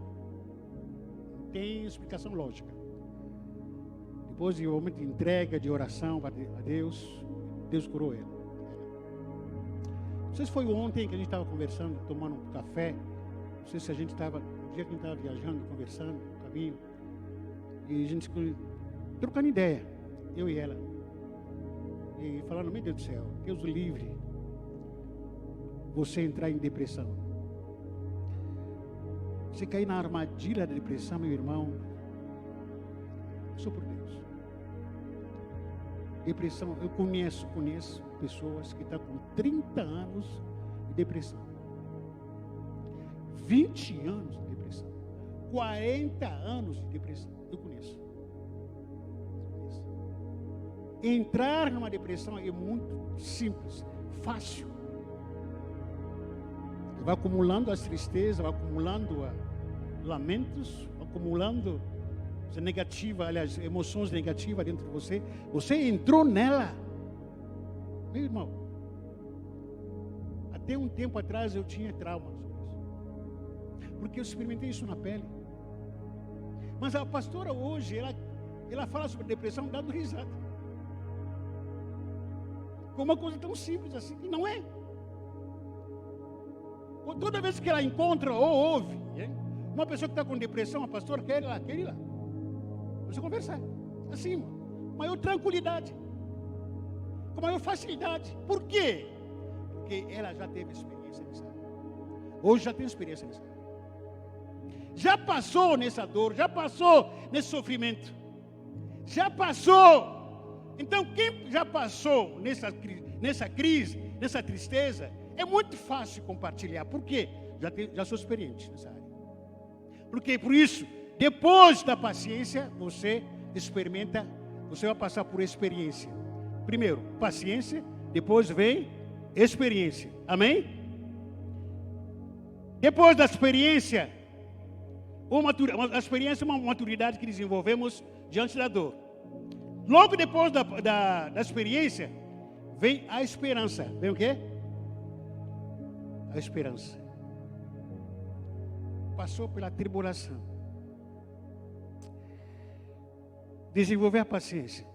Não tem explicação lógica. Depois de um momento de entrega, de oração a Deus, Deus curou ela. Não sei se foi ontem que a gente estava conversando, tomando um café. Não sei se a gente estava, no dia que a gente estava viajando, conversando no caminho. E a gente trocando ideia, eu e ela. E falando, meu Deus do céu, Deus o livre. Você entrar em depressão. Você cair na armadilha da depressão, meu irmão. Sou por Deus. Depressão, eu conheço pessoas que estão com 30 anos de depressão. 20 anos de depressão. 40 anos de depressão. Eu conheço. Entrar numa depressão é muito simples, fácil. Vai acumulando as tristezas, vai acumulando lamentos, vai acumulando emoções negativas dentro de você. Você entrou nela. Meu irmão, até um tempo atrás eu tinha trauma sobre isso. Porque eu experimentei isso na pele. Mas a pastora hoje, ela fala sobre depressão dando risada. Como uma coisa tão simples assim, que não é. Toda vez que ela encontra ou ouve uma pessoa que está com depressão, a pastora quer ir lá. Você conversar. Assim, maior tranquilidade. Com maior facilidade. Por quê? Porque ela já teve experiência nessa área. Hoje já tem experiência nessa área. Já passou nessa dor, já passou nesse sofrimento. Já passou. Então, quem já passou nessa crise, nessa tristeza, é muito fácil compartilhar. Por quê? Já sou experiente nessa área. Porque por isso, depois da paciência, você vai passar por experiência. Primeiro, paciência, depois vem experiência. Amém? Depois da experiência, a experiência é uma maturidade que desenvolvemos diante da dor. Logo depois da experiência, vem a esperança. Vem o quê? A esperança. Passou pela tribulação. Desenvolver a paciência.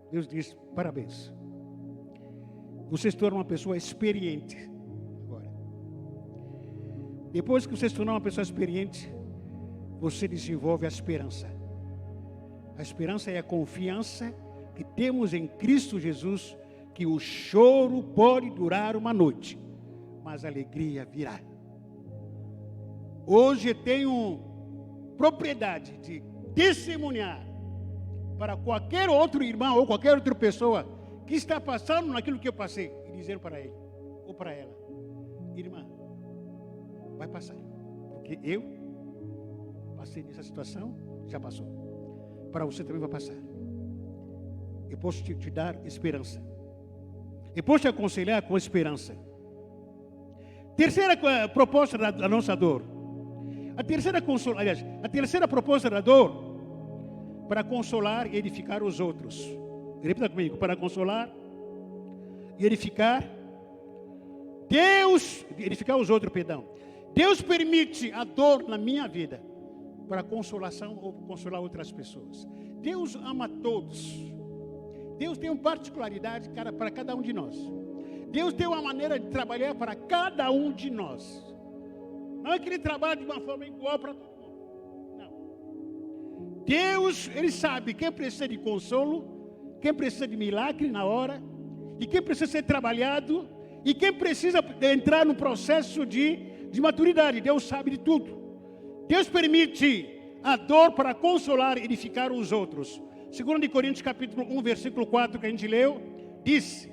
Deus diz, parabéns. Você se torna uma pessoa experiente. Agora. Depois que você se tornar uma pessoa experiente, você desenvolve a esperança. A esperança é a confiança que temos em Cristo Jesus, que o choro pode durar uma noite, mas a alegria virá. Hoje eu tenho propriedade de testemunhar para qualquer outro irmão ou qualquer outra pessoa que está passando naquilo que eu passei e dizer para ele ou para ela: irmã, vai passar, porque eu passei nessa situação, já passou. Para você também vai passar. Eu posso te dar esperança. Eu posso te aconselhar com esperança. Terceira proposta da nossa dor. A terceira proposta da dor, para consolar e edificar os outros. Repita comigo: para consolar e edificar edificar os outros, perdão. Deus permite a dor na minha vida para consolação ou consolar outras pessoas. Deus ama todos. Deus tem uma particularidade para cada um de nós. Deus tem uma maneira de trabalhar para cada um de nós. Não é que Ele trabalha de uma forma igual para todo mundo. Não. Deus, Ele sabe quem precisa de consolo, quem precisa de milagre na hora, e quem precisa ser trabalhado, e quem precisa entrar no processo de maturidade. Deus sabe de tudo. Deus permite a dor para consolar e edificar os outros. 2 Coríntios capítulo 1, versículo 4, que a gente leu, diz: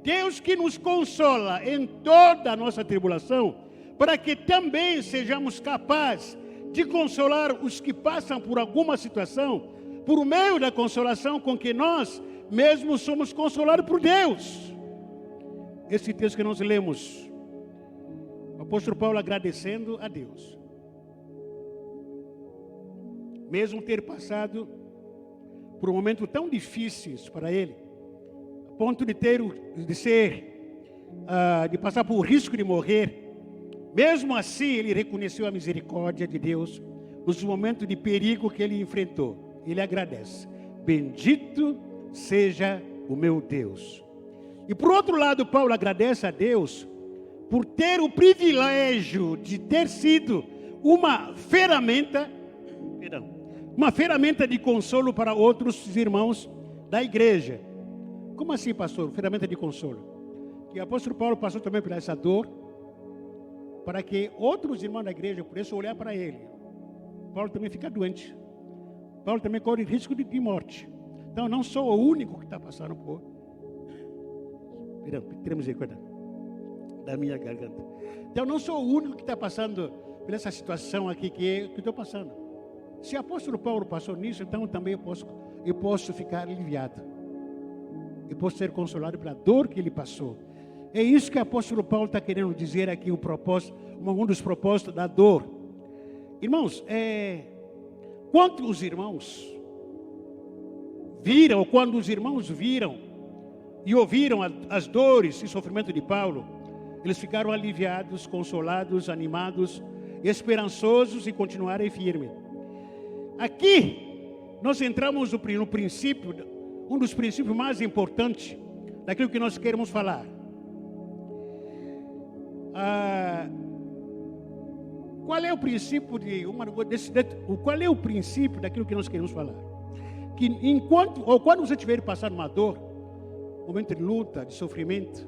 Deus que nos consola em toda a nossa tribulação, para que também sejamos capazes de consolar os que passam por alguma situação, por meio da consolação com que nós mesmos somos consolados por Deus. Esse texto que nós lemos, o apóstolo Paulo agradecendo a Deus, mesmo ter passado por um momento tão difíceis para ele, a ponto de passar por risco de morrer. Mesmo assim, ele reconheceu a misericórdia de Deus nos momentos de perigo que ele enfrentou. Ele agradece: bendito seja o meu Deus. E por outro lado, Paulo agradece a Deus por ter o privilégio de ter sido uma ferramenta de consolo para outros irmãos da igreja. Como assim, pastor? Ferramenta de consolo. Que o apóstolo Paulo passou também por essa dor, para que outros irmãos da igreja pudessem olhar para ele. Paulo também fica doente. Paulo também corre risco de morte. Então, não sou o único que está passando por... Perdão, misericórdia da minha garganta. Então, não sou o único que está passando por essa situação aqui que estou passando. Se o apóstolo Paulo passou nisso, então também eu posso ficar aliviado. Eu posso ser consolado pela dor que ele passou. É isso que o apóstolo Paulo está querendo dizer aqui, um dos propósitos da dor. Irmãos, quando os irmãos viram e ouviram as dores e sofrimento de Paulo, eles ficaram aliviados, consolados, animados, esperançosos e continuaram firmes. Aqui, nós entramos no princípio, um dos princípios mais importantes daquilo que nós queremos falar. Qual é o princípio daquilo que nós queremos falar? Que quando você estiver passando uma dor, momento de luta, de sofrimento,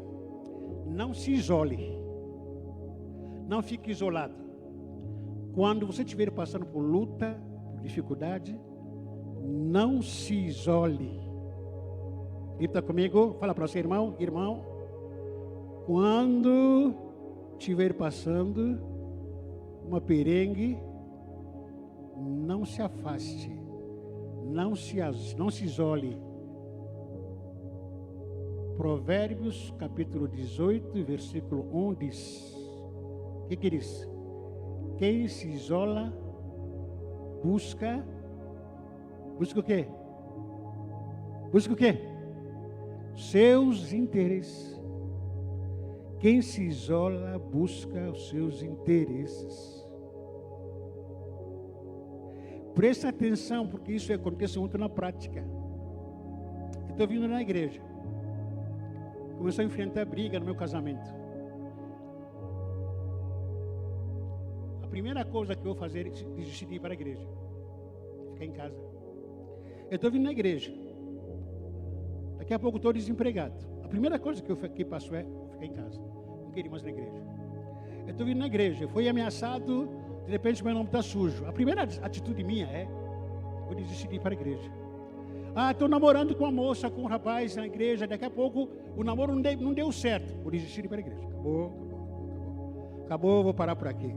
não se isole, não fique isolado. Quando você estiver passando por luta, por dificuldade, não se isole. Repita comigo, fala para o seu irmão: quando estiver passando uma perengue, não se afaste, não se isole. Provérbios capítulo 18, versículo 1 diz: o que diz? Quem se isola busca o quê? Busca o quê? Seus interesses. Quem se isola busca os seus interesses. Presta atenção, porque isso acontece muito na prática. Eu estou vindo na igreja. Começou a enfrentar briga no meu casamento. A primeira coisa que eu vou fazer é desistir de ir para a igreja. Ficar em casa. Eu estou vindo na igreja. Daqui a pouco estou desempregado. A primeira coisa que passo é ficar em casa. Não quero ir mais na igreja. Eu estou vindo na igreja. Fui ameaçado. De repente meu nome está sujo. A primeira atitude minha é: vou desistir de ir para a igreja. Estou namorando com uma moça, com um rapaz na igreja. Daqui a pouco o namoro não deu certo. Vou desistir de ir para a igreja. Acabou, vou parar por aqui.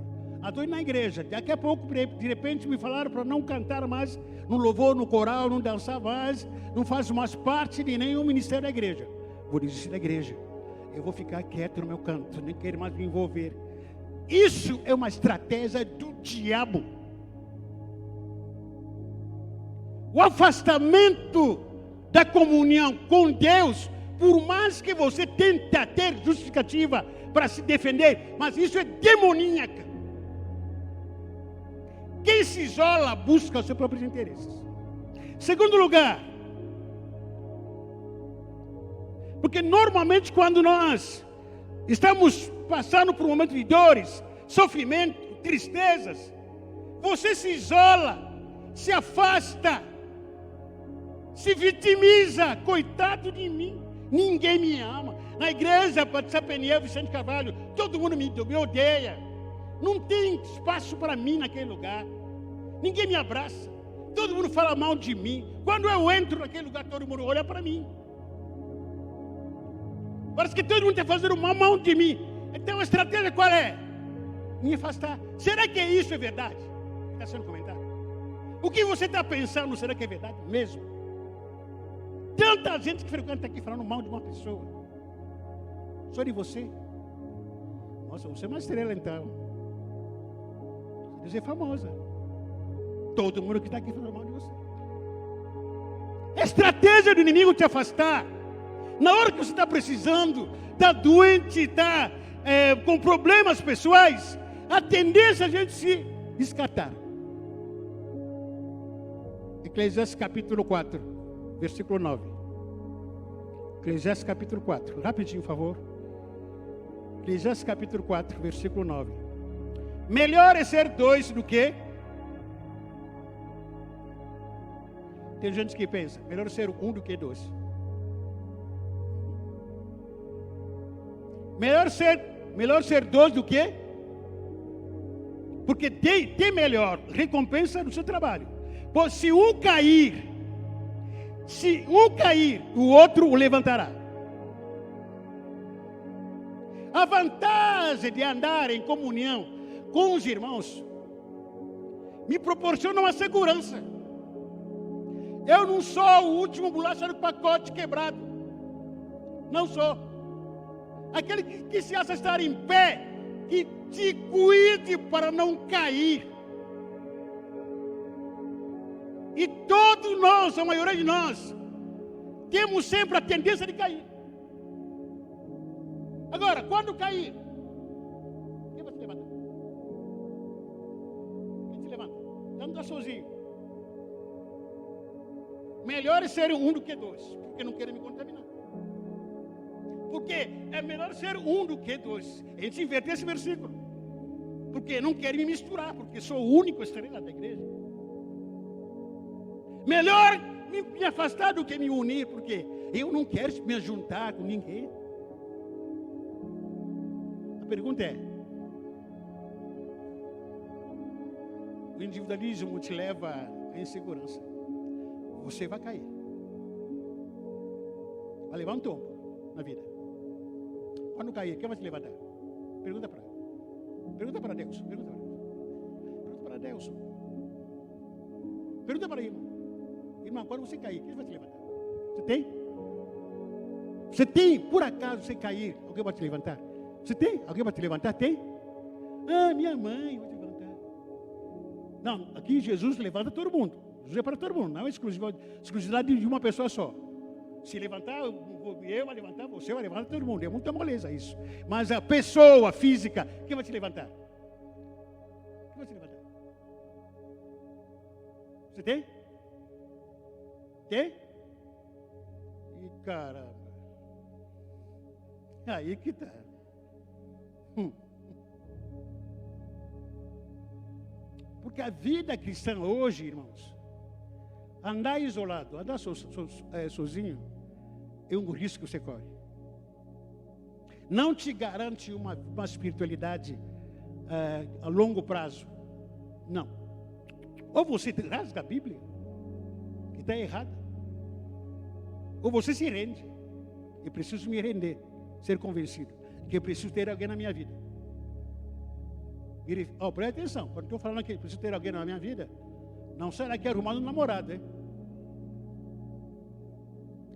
Estou indo na igreja. Daqui a pouco, de repente, me falaram para não cantar mais no louvor, no coral, não dançar mais, não faço mais parte de nenhum ministério da igreja. Vou desistir da igreja. Eu vou ficar quieto no meu canto, nem quero mais me envolver. Isso é uma estratégia do diabo. O afastamento da comunhão com Deus, por mais que você tente ter justificativa para se defender, mas isso é demoníaca. Quem se isola busca os seus próprios interesses. Segundo lugar, Porque normalmente quando nós estamos passando por um momento de dores, sofrimento, tristezas, você se isola, se afasta, se vitimiza. Coitado de mim, ninguém me ama. Na igreja, Batista Peniel, Vicente Carvalho, todo mundo me odeia. Não tem espaço para mim naquele lugar. Ninguém me abraça. Todo mundo fala mal de mim. Quando eu entro naquele lugar, todo mundo olha para mim. Parece que todo mundo está fazendo mal de mim. Então a estratégia qual é? Me afastar. Será que isso é verdade? Está sendo comentado. O que você está pensando, será que é verdade mesmo? Tanta gente que frequenta aqui falando mal de uma pessoa. Só de você. Nossa, você é uma estrela então. Você é famosa. Todo mundo que está aqui falando mal de você. Estratégia do inimigo te afastar. Na hora que você está precisando, está doente, está com problemas pessoais, a tendência é a gente se descartar. Eclesiastes capítulo 4, versículo 9. Eclesiastes capítulo 4, rapidinho, por favor. Eclesiastes capítulo 4, versículo 9. Melhor é ser dois do que... Tem gente que pensa, melhor ser um do que dois. Melhor ser dois do que... Porque tem melhor recompensa no seu trabalho. Pois se um cair, o outro o levantará. A vantagem de andar em comunhão com os irmãos me proporciona uma segurança. Eu não sou o último bolacha do pacote quebrado. Não sou. Aquele que se acha estar em pé, que te cuide para não cair. E todos nós, a maioria de nós, temos sempre a tendência de cair. Agora, quando cair, quem vai se levantar? Quem se levanta? Já não está sozinho. Melhor é ser um do que dois, porque não querem me contaminar. Porque é melhor ser um do que dois. A gente inverter esse versículo. Porque não querem me misturar, porque sou o único estrela da igreja. Melhor me afastar do que me unir, porque eu não quero me juntar com ninguém. A pergunta é: o individualismo te leva à insegurança. Você vai cair. Vai levar um tombo na vida. Quando cair, quem vai te levantar? Pergunta para Deus. Pergunta para Deus. Pergunta para ele. Irmão, quando você cair, quem vai te levantar? Você tem? Você tem, por acaso, você cair, alguém vai te levantar? Você tem? Alguém vai te levantar? Tem? Ah, minha mãe vai te levantar. Não, aqui Jesus levanta todo mundo. Jesus é para todo mundo, não é exclusividade de uma pessoa só. Se levantar, eu vai levantar, você vai levantar todo mundo. É muita moleza isso. Mas a pessoa física, quem vai te levantar? Quem vai te levantar? Você tem? Tem? E caramba. Aí que tá. Porque a vida cristã hoje, irmãos, andar isolado, andar sozinho, é um risco que você corre. Não te garante uma espiritualidade a longo prazo. Não. Ou você rasga a Bíblia, que está errada, ou você se rende. Eu preciso me render, ser convencido que eu preciso ter alguém na minha vida. Presta atenção, quando estou falando que eu preciso ter alguém na minha vida, não será que é arrumar um namorado, hein?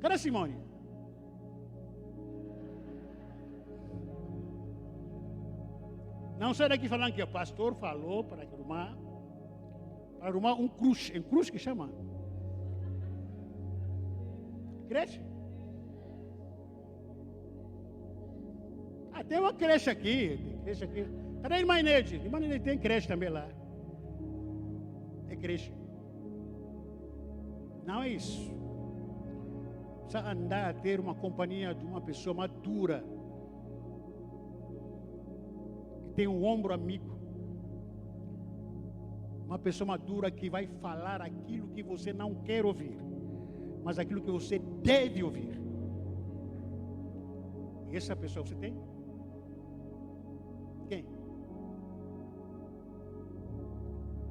Cadê a Simone? Não será que falando que o pastor falou para arrumar um crush, que chama? Creche? Tem uma creche aqui. Cadê a irmã Inês? Irmã Inês tem creche também lá. É creche. Não é isso. Precisa andar, ter uma companhia de uma pessoa madura, que tem um ombro amigo. Uma pessoa madura que vai falar aquilo que você não quer ouvir, mas aquilo que você deve ouvir. E essa pessoa você tem? Quem?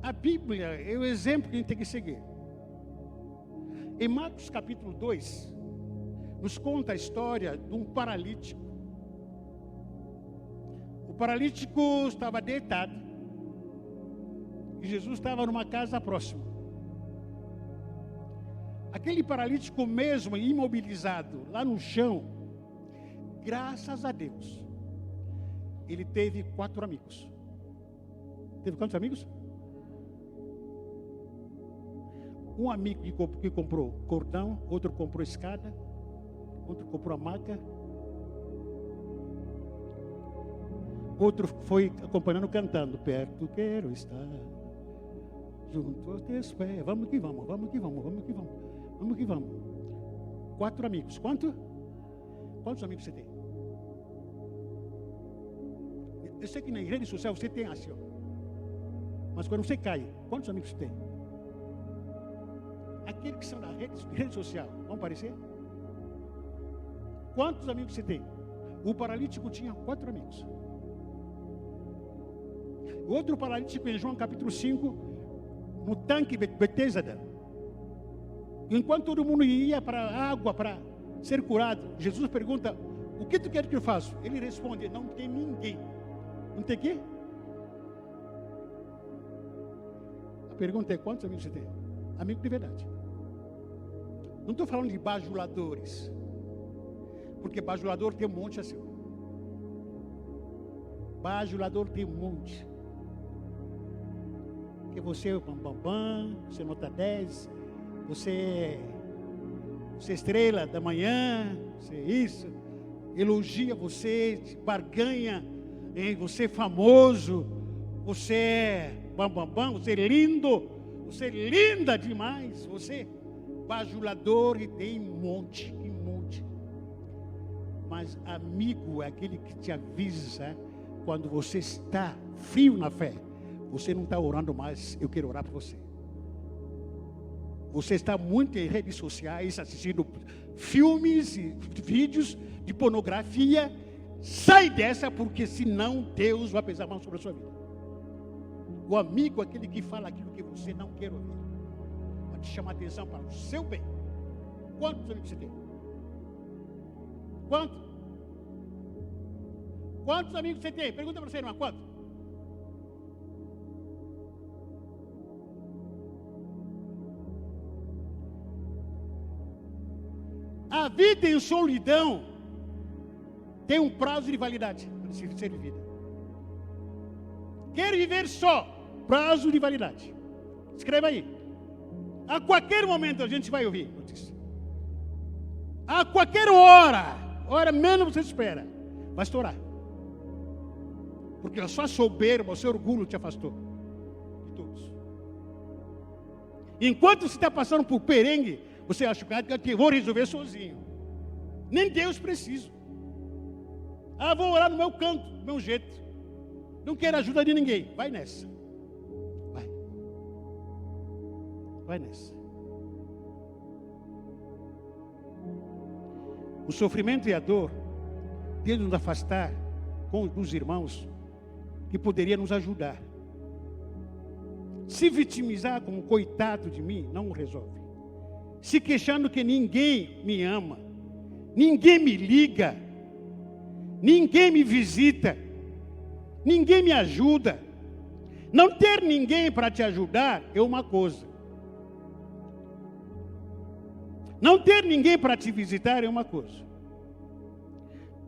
A Bíblia é o exemplo que a gente tem que seguir. Em Marcos capítulo 2, nos conta a história de um paralítico. O paralítico estava deitado e Jesus estava numa casa próxima. Aquele paralítico mesmo, imobilizado, lá no chão, graças a Deus, ele teve 4 amigos. Teve quantos amigos? Um amigo que comprou cordão, outro comprou escada, outro comprou a maca, outro foi acompanhando, cantando, perto quero estar, junto aos teus pés, vamos que vamos, vamos que vamos, vamos que vamos, vamos que vamos. 4 amigos, quantos amigos você tem? Eu sei que na rede social você tem assim, ó. Mas quando você cai, quantos amigos você tem? Aqueles que são da rede social, vão aparecer? Quantos amigos você tem? O paralítico tinha 4 amigos. O outro paralítico em João capítulo 5, no tanque Betesda. Enquanto todo mundo ia para a água para ser curado, Jesus pergunta, o que tu quer que eu faça? Ele responde, não tem ninguém. Não tem quê? A pergunta é, quantos amigos você tem? Amigo de verdade. Não estou falando de bajuladores, porque bajulador tem um monte assim. Bajulador tem um monte. Porque você é o bambambam, você nota 10, você é estrela da manhã, você é isso, elogia você, barganha, você é famoso, você é bambambam, você é lindo, você é linda demais, você bajulador e tem um monte. Mas amigo é aquele que te avisa quando você está frio na fé. Você não está orando mais, eu quero orar por você. Você está muito em redes sociais, assistindo filmes e vídeos de pornografia. Sai dessa, porque senão Deus vai pesar a mão sobre a sua vida. O amigo é aquele que fala aquilo que você não quer ouvir. Vai te chamar a atenção para o seu bem. Quantos amigos você tem? Quantos amigos você tem? Pergunta para você, irmã, quantos? A vida em solidão tem um prazo de validade para ser vivida. Quer viver só? Prazo de validade. Escreva aí. A qualquer momento a gente vai ouvir notícia. A qualquer hora menos você espera, vai estourar. Porque a sua soberba, o seu orgulho te afastou de todos. Enquanto você está passando por perrengue, você acha que eu vou resolver sozinho. Nem Deus precisa. Vou orar no meu canto, do meu jeito. Não quero ajuda de ninguém. Vai nessa. Vai nessa. O sofrimento e a dor de nos afastar com os irmãos que poderia nos ajudar. Se vitimizar como coitado de mim, não resolve. Se queixando que ninguém me ama, ninguém me liga, ninguém me visita, ninguém me ajuda. Não ter ninguém para te ajudar é uma coisa. Não ter ninguém para te visitar é uma coisa.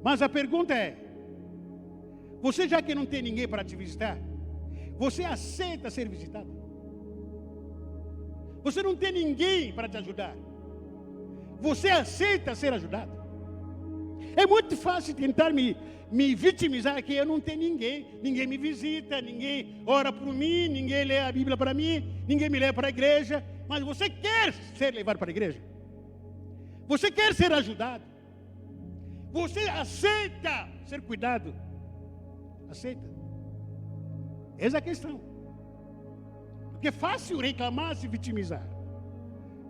Mas a pergunta é, você já que não tem ninguém para te visitar, você aceita ser visitado? Você não tem ninguém para te ajudar, você aceita ser ajudado? É muito fácil tentar me vitimizar que eu não tenho ninguém me visita, ninguém ora por mim, ninguém lê a Bíblia para mim, ninguém me leva para a igreja. Mas você quer ser levado para a igreja? Você quer ser ajudado? Você aceita ser cuidado? Aceita? Essa é a questão. Porque é fácil reclamar, se vitimizar,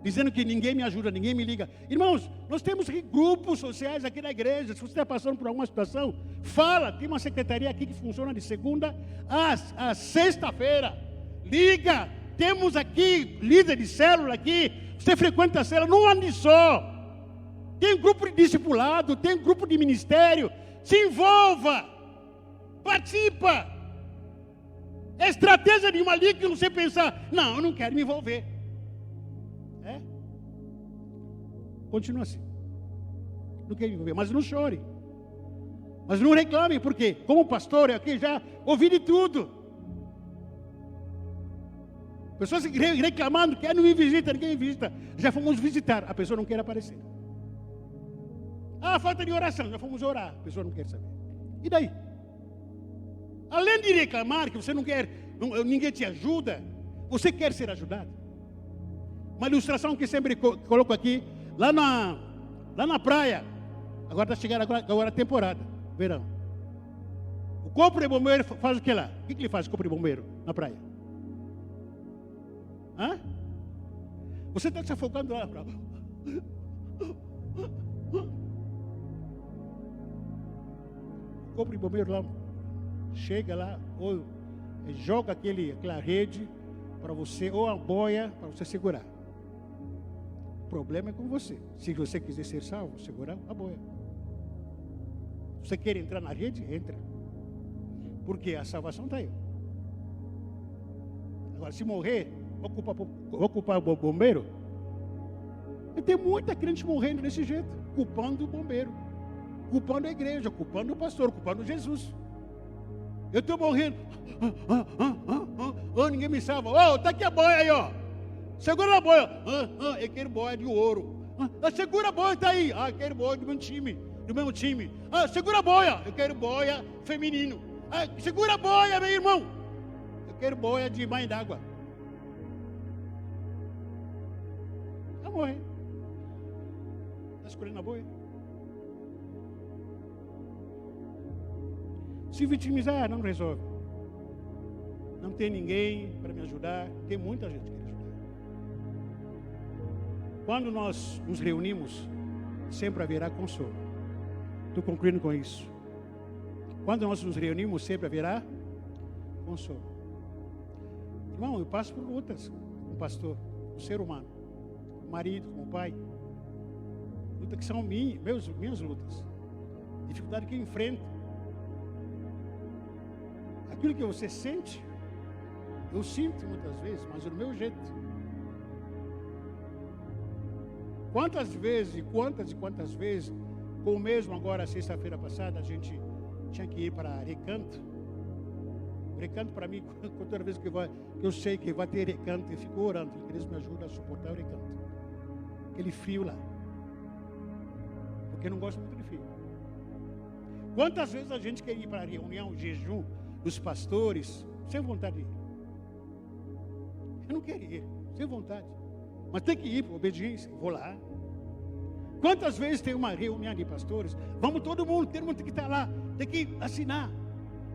dizendo que ninguém me ajuda, ninguém me liga. Irmãos, nós temos grupos sociais aqui na igreja. Se você está passando por alguma situação, fala. Tem uma secretaria aqui que funciona de segunda a sexta-feira. Liga. Temos aqui líder de célula aqui. Você frequenta a célula, não ande só. Tem grupo de discipulado, tem grupo de ministério. Se envolva. Participa. É estratégia de uma liga que você pensar, não, eu não quero me envolver. Continua assim. Não quero me envolver, mas não chore. Mas não reclame, porque como pastor aqui já ouvi de tudo. Pessoas reclamando que não me visita, ninguém me visita. Já fomos visitar, a pessoa não quer aparecer. Falta de oração, já fomos orar, a pessoa não quer saber. E daí? Além de reclamar que você não quer, ninguém te ajuda, você quer ser ajudado. Uma ilustração que sempre coloco aqui, lá na praia, agora está chegando agora a temporada, verão. O corpo de bombeiro faz o que lá? O que ele faz, o corpo de bombeiro, na praia? Você está se afogando lá na praia. O corpo de bombeiro lá, chega lá, ou joga aquela rede para você, ou a boia para você segurar. O problema é com você. Se você quiser ser salvo, segurar a boia. Se você quer entrar na rede, entra. Porque a salvação está aí. Agora, se morrer, vou culpar o bombeiro? E tem muita crente morrendo desse jeito, culpando o bombeiro, culpando a igreja, culpando o pastor, culpando Jesus. Eu estou morrendo. Ninguém me salva. Está aqui a boia aí, ó. Segura a boia. Eu quero boia de ouro. Segura a boia, está aí. Eu quero boia do mesmo time. Segura a boia. Eu quero boia feminino. Segura a boia, meu irmão. Eu quero boia de mãe d'água. Vai morrer. Está escolhendo a boia? Se vitimizar não resolve. Não tem ninguém para me ajudar. Tem muita gente que quer ajudar. Quando nós nos reunimos, sempre haverá consolo. Estou concluindo com isso. Quando nós nos reunimos, sempre haverá consolo. Irmão, eu passo por lutas como pastor, como ser humano, como marido, como pai. Lutas que são minhas lutas. Dificuldade que eu enfrento. Aquilo que você sente, eu sinto muitas vezes, mas do meu jeito. Quantas vezes, como mesmo agora, sexta-feira passada, a gente tinha que ir para Recanto. O Recanto, para mim, toda vez que eu sei que vai ter Recanto, eu fico orando, que Deus me ajude a suportar o Recanto. Aquele frio lá. Porque eu não gosto muito de frio. Quantas vezes a gente quer ir para a reunião, jejum, dos pastores, sem vontade de ir. Eu não quero ir, sem vontade. Mas tem que ir por obediência, vou lá. Quantas vezes tem uma reunião de pastores? Vamos todo mundo tem que estar lá, tem que assinar.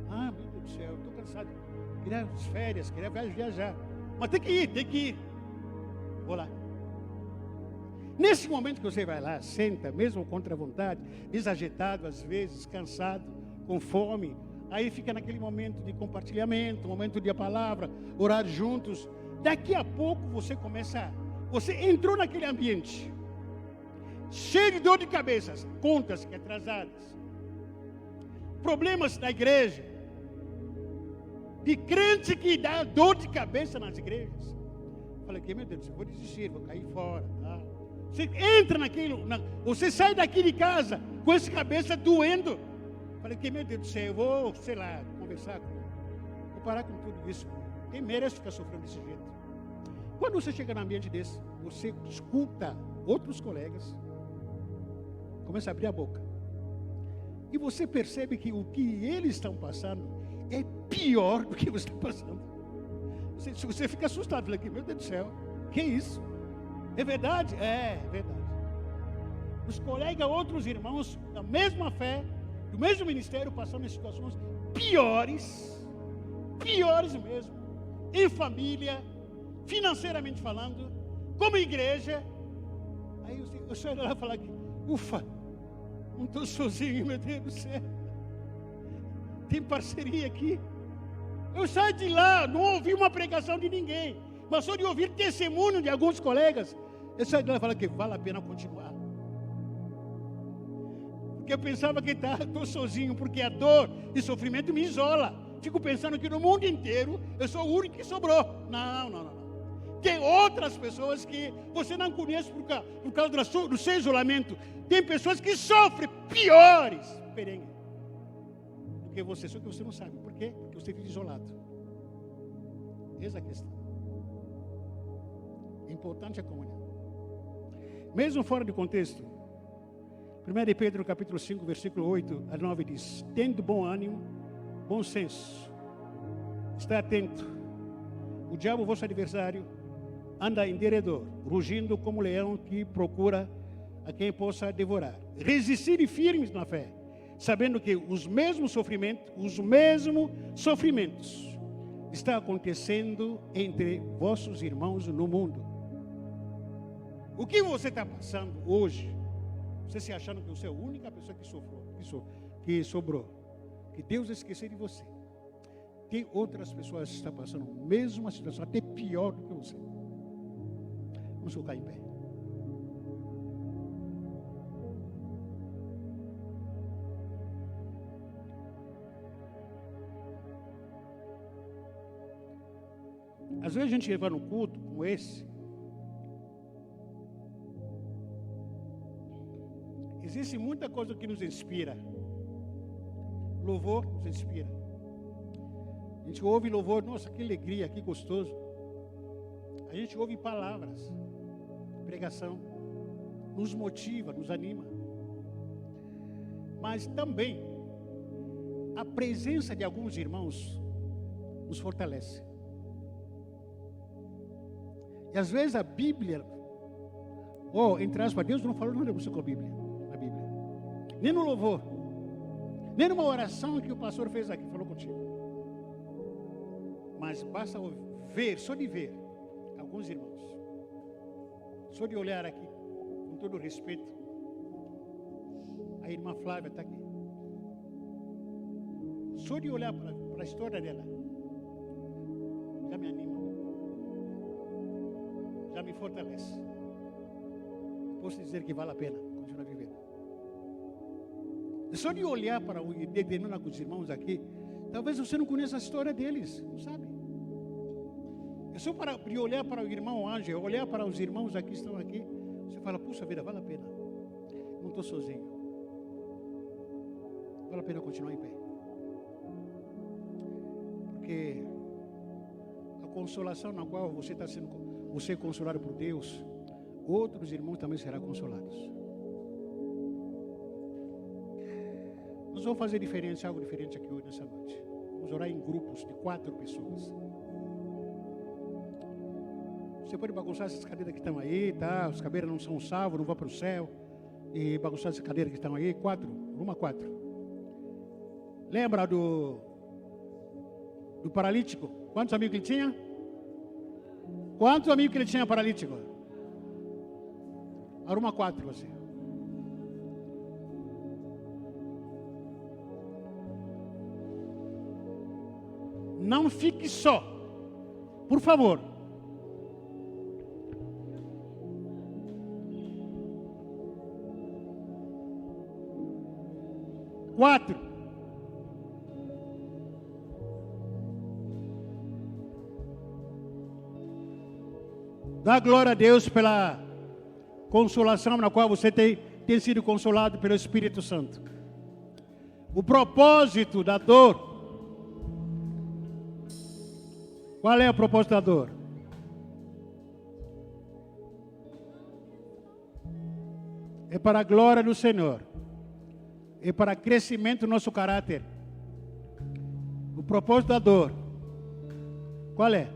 Meu Deus do céu, estou cansado. Queria as férias, queria viajar. Mas tem que ir. Vou lá. Nesse momento que você vai lá, senta, mesmo contra a vontade, desajeitado às vezes, cansado, com fome, aí fica naquele momento de compartilhamento, momento de a palavra, orar juntos. Daqui a pouco você entrou naquele ambiente, cheio de dor de cabeça, contas que atrasadas, problemas da igreja, de crente que dá dor de cabeça nas igrejas. Falei, meu Deus, eu vou desistir, vou cair fora. Tá? Você entra você sai daqui de casa com essa cabeça doendo. Falei, meu Deus do céu, eu vou, conversar vou parar com tudo isso. Quem merece ficar sofrendo desse jeito? Quando você chega num ambiente desse, você escuta outros colegas, começa a abrir a boca. E você percebe que o que eles estão passando é pior do que você está passando. Você fica assustado, fala, meu Deus do céu, que isso? É verdade? É verdade. os colegas, outros irmãos da mesma fé, do mesmo ministério, passando em situações piores mesmo, em família, financeiramente falando, como igreja. Aí eu saio lá e falo aqui, ufa, não estou sozinho, meu Deus do céu. Tem parceria aqui. Eu saio de lá, não ouvi uma pregação de ninguém, mas só de ouvir testemunho de alguns colegas, eu saio de lá e falo que vale a pena continuar. Porque eu pensava que estou sozinho, porque a dor e sofrimento me isola. Fico pensando que no mundo inteiro eu sou o único que sobrou. Não. Tem outras pessoas que você não conhece por causa do seu isolamento. Tem pessoas que sofrem piores perrengues do que você, só que você não sabe. Por quê? Porque você vive isolado. Essa é a questão. Importante a comunhão. Mesmo fora de contexto, 1 Pedro capítulo 5, versículo 8 a 9 diz: tendo bom ânimo, bom senso, está atento. O diabo, vosso adversário, anda em derredor, rugindo como leão que procura a quem possa devorar. Resistirem firmes na fé, sabendo que os mesmos sofrimentos estão acontecendo entre vossos irmãos no mundo. O que você está passando hoje, você se achando que você é a única pessoa que sobrou, que Deus esqueceu de você. Tem outras pessoas que estão passando a mesma situação, até pior do que você. Vamos colocar em pé. Às vezes a gente vai num culto como esse, existe muita coisa que nos inspira. Louvor nos inspira. A gente ouve louvor, nossa, que alegria, que gostoso. A gente ouve palavras, pregação, nos motiva, nos anima. Mas também, a presença de alguns irmãos nos fortalece. E às vezes a Bíblia, entre aspas, Deus não falou nada com a Bíblia, na Bíblia. Nem no louvor, nem numa oração que o pastor fez aqui, falou contigo. Mas basta ver, só de ver, alguns irmãos, só de olhar aqui, com todo respeito, a irmã Flávia está aqui. Só de olhar para a história dela, já me anima, já me fortalece. Posso dizer que vale a pena continuar vivendo. Só de olhar para o determinado com os irmãos aqui, talvez você não conheça a história deles, não sabe? É só de olhar para o irmão Ângelo, olhar para os irmãos aqui que estão aqui, você fala, puxa vida, vale a pena. Não estou sozinho. Vale a pena continuar em pé. Porque a consolação na qual você está sendo, você é consolado por Deus, outros irmãos também serão consolados. Nós vamos fazer algo diferente aqui hoje, nessa noite. Vamos orar em grupos de 4 pessoas. Você pode bagunçar essas cadeiras que estão aí, tá? As cadeiras não são salvas, não vão para o céu. E bagunçar essas cadeiras que estão aí, 4, 4. Lembra do paralítico? Quantos amigos ele tinha? Quantos amigos que ele tinha paralítico? Arruma 4 você. Não fique só. Por favor. Quatro. Dá glória a Deus pela consolação na qual você tem sido consolado pelo Espírito Santo. O propósito da dor. Qual é o propósito da dor? É para a glória do Senhor. É para crescimento do nosso caráter. O propósito da dor. Qual é?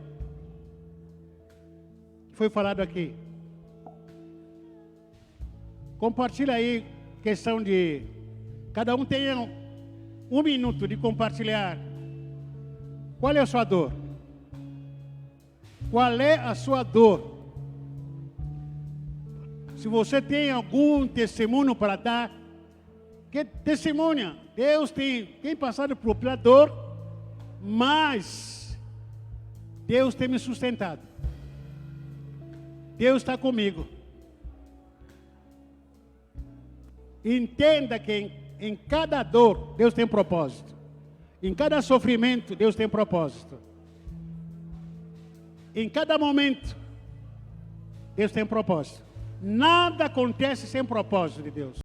Foi falado aqui. Compartilha aí, questão de... Cada um tenha um minuto de compartilhar. Qual é a sua dor? Qual é a sua dor? Se você tem algum testemunho para dar, que testemunha? Deus tem passado por dor, mas Deus tem me sustentado. Deus está comigo. Entenda que em cada dor, Deus tem propósito. Em cada sofrimento, Deus tem propósito. Em cada momento, Deus tem propósito. Nada acontece sem propósito de Deus.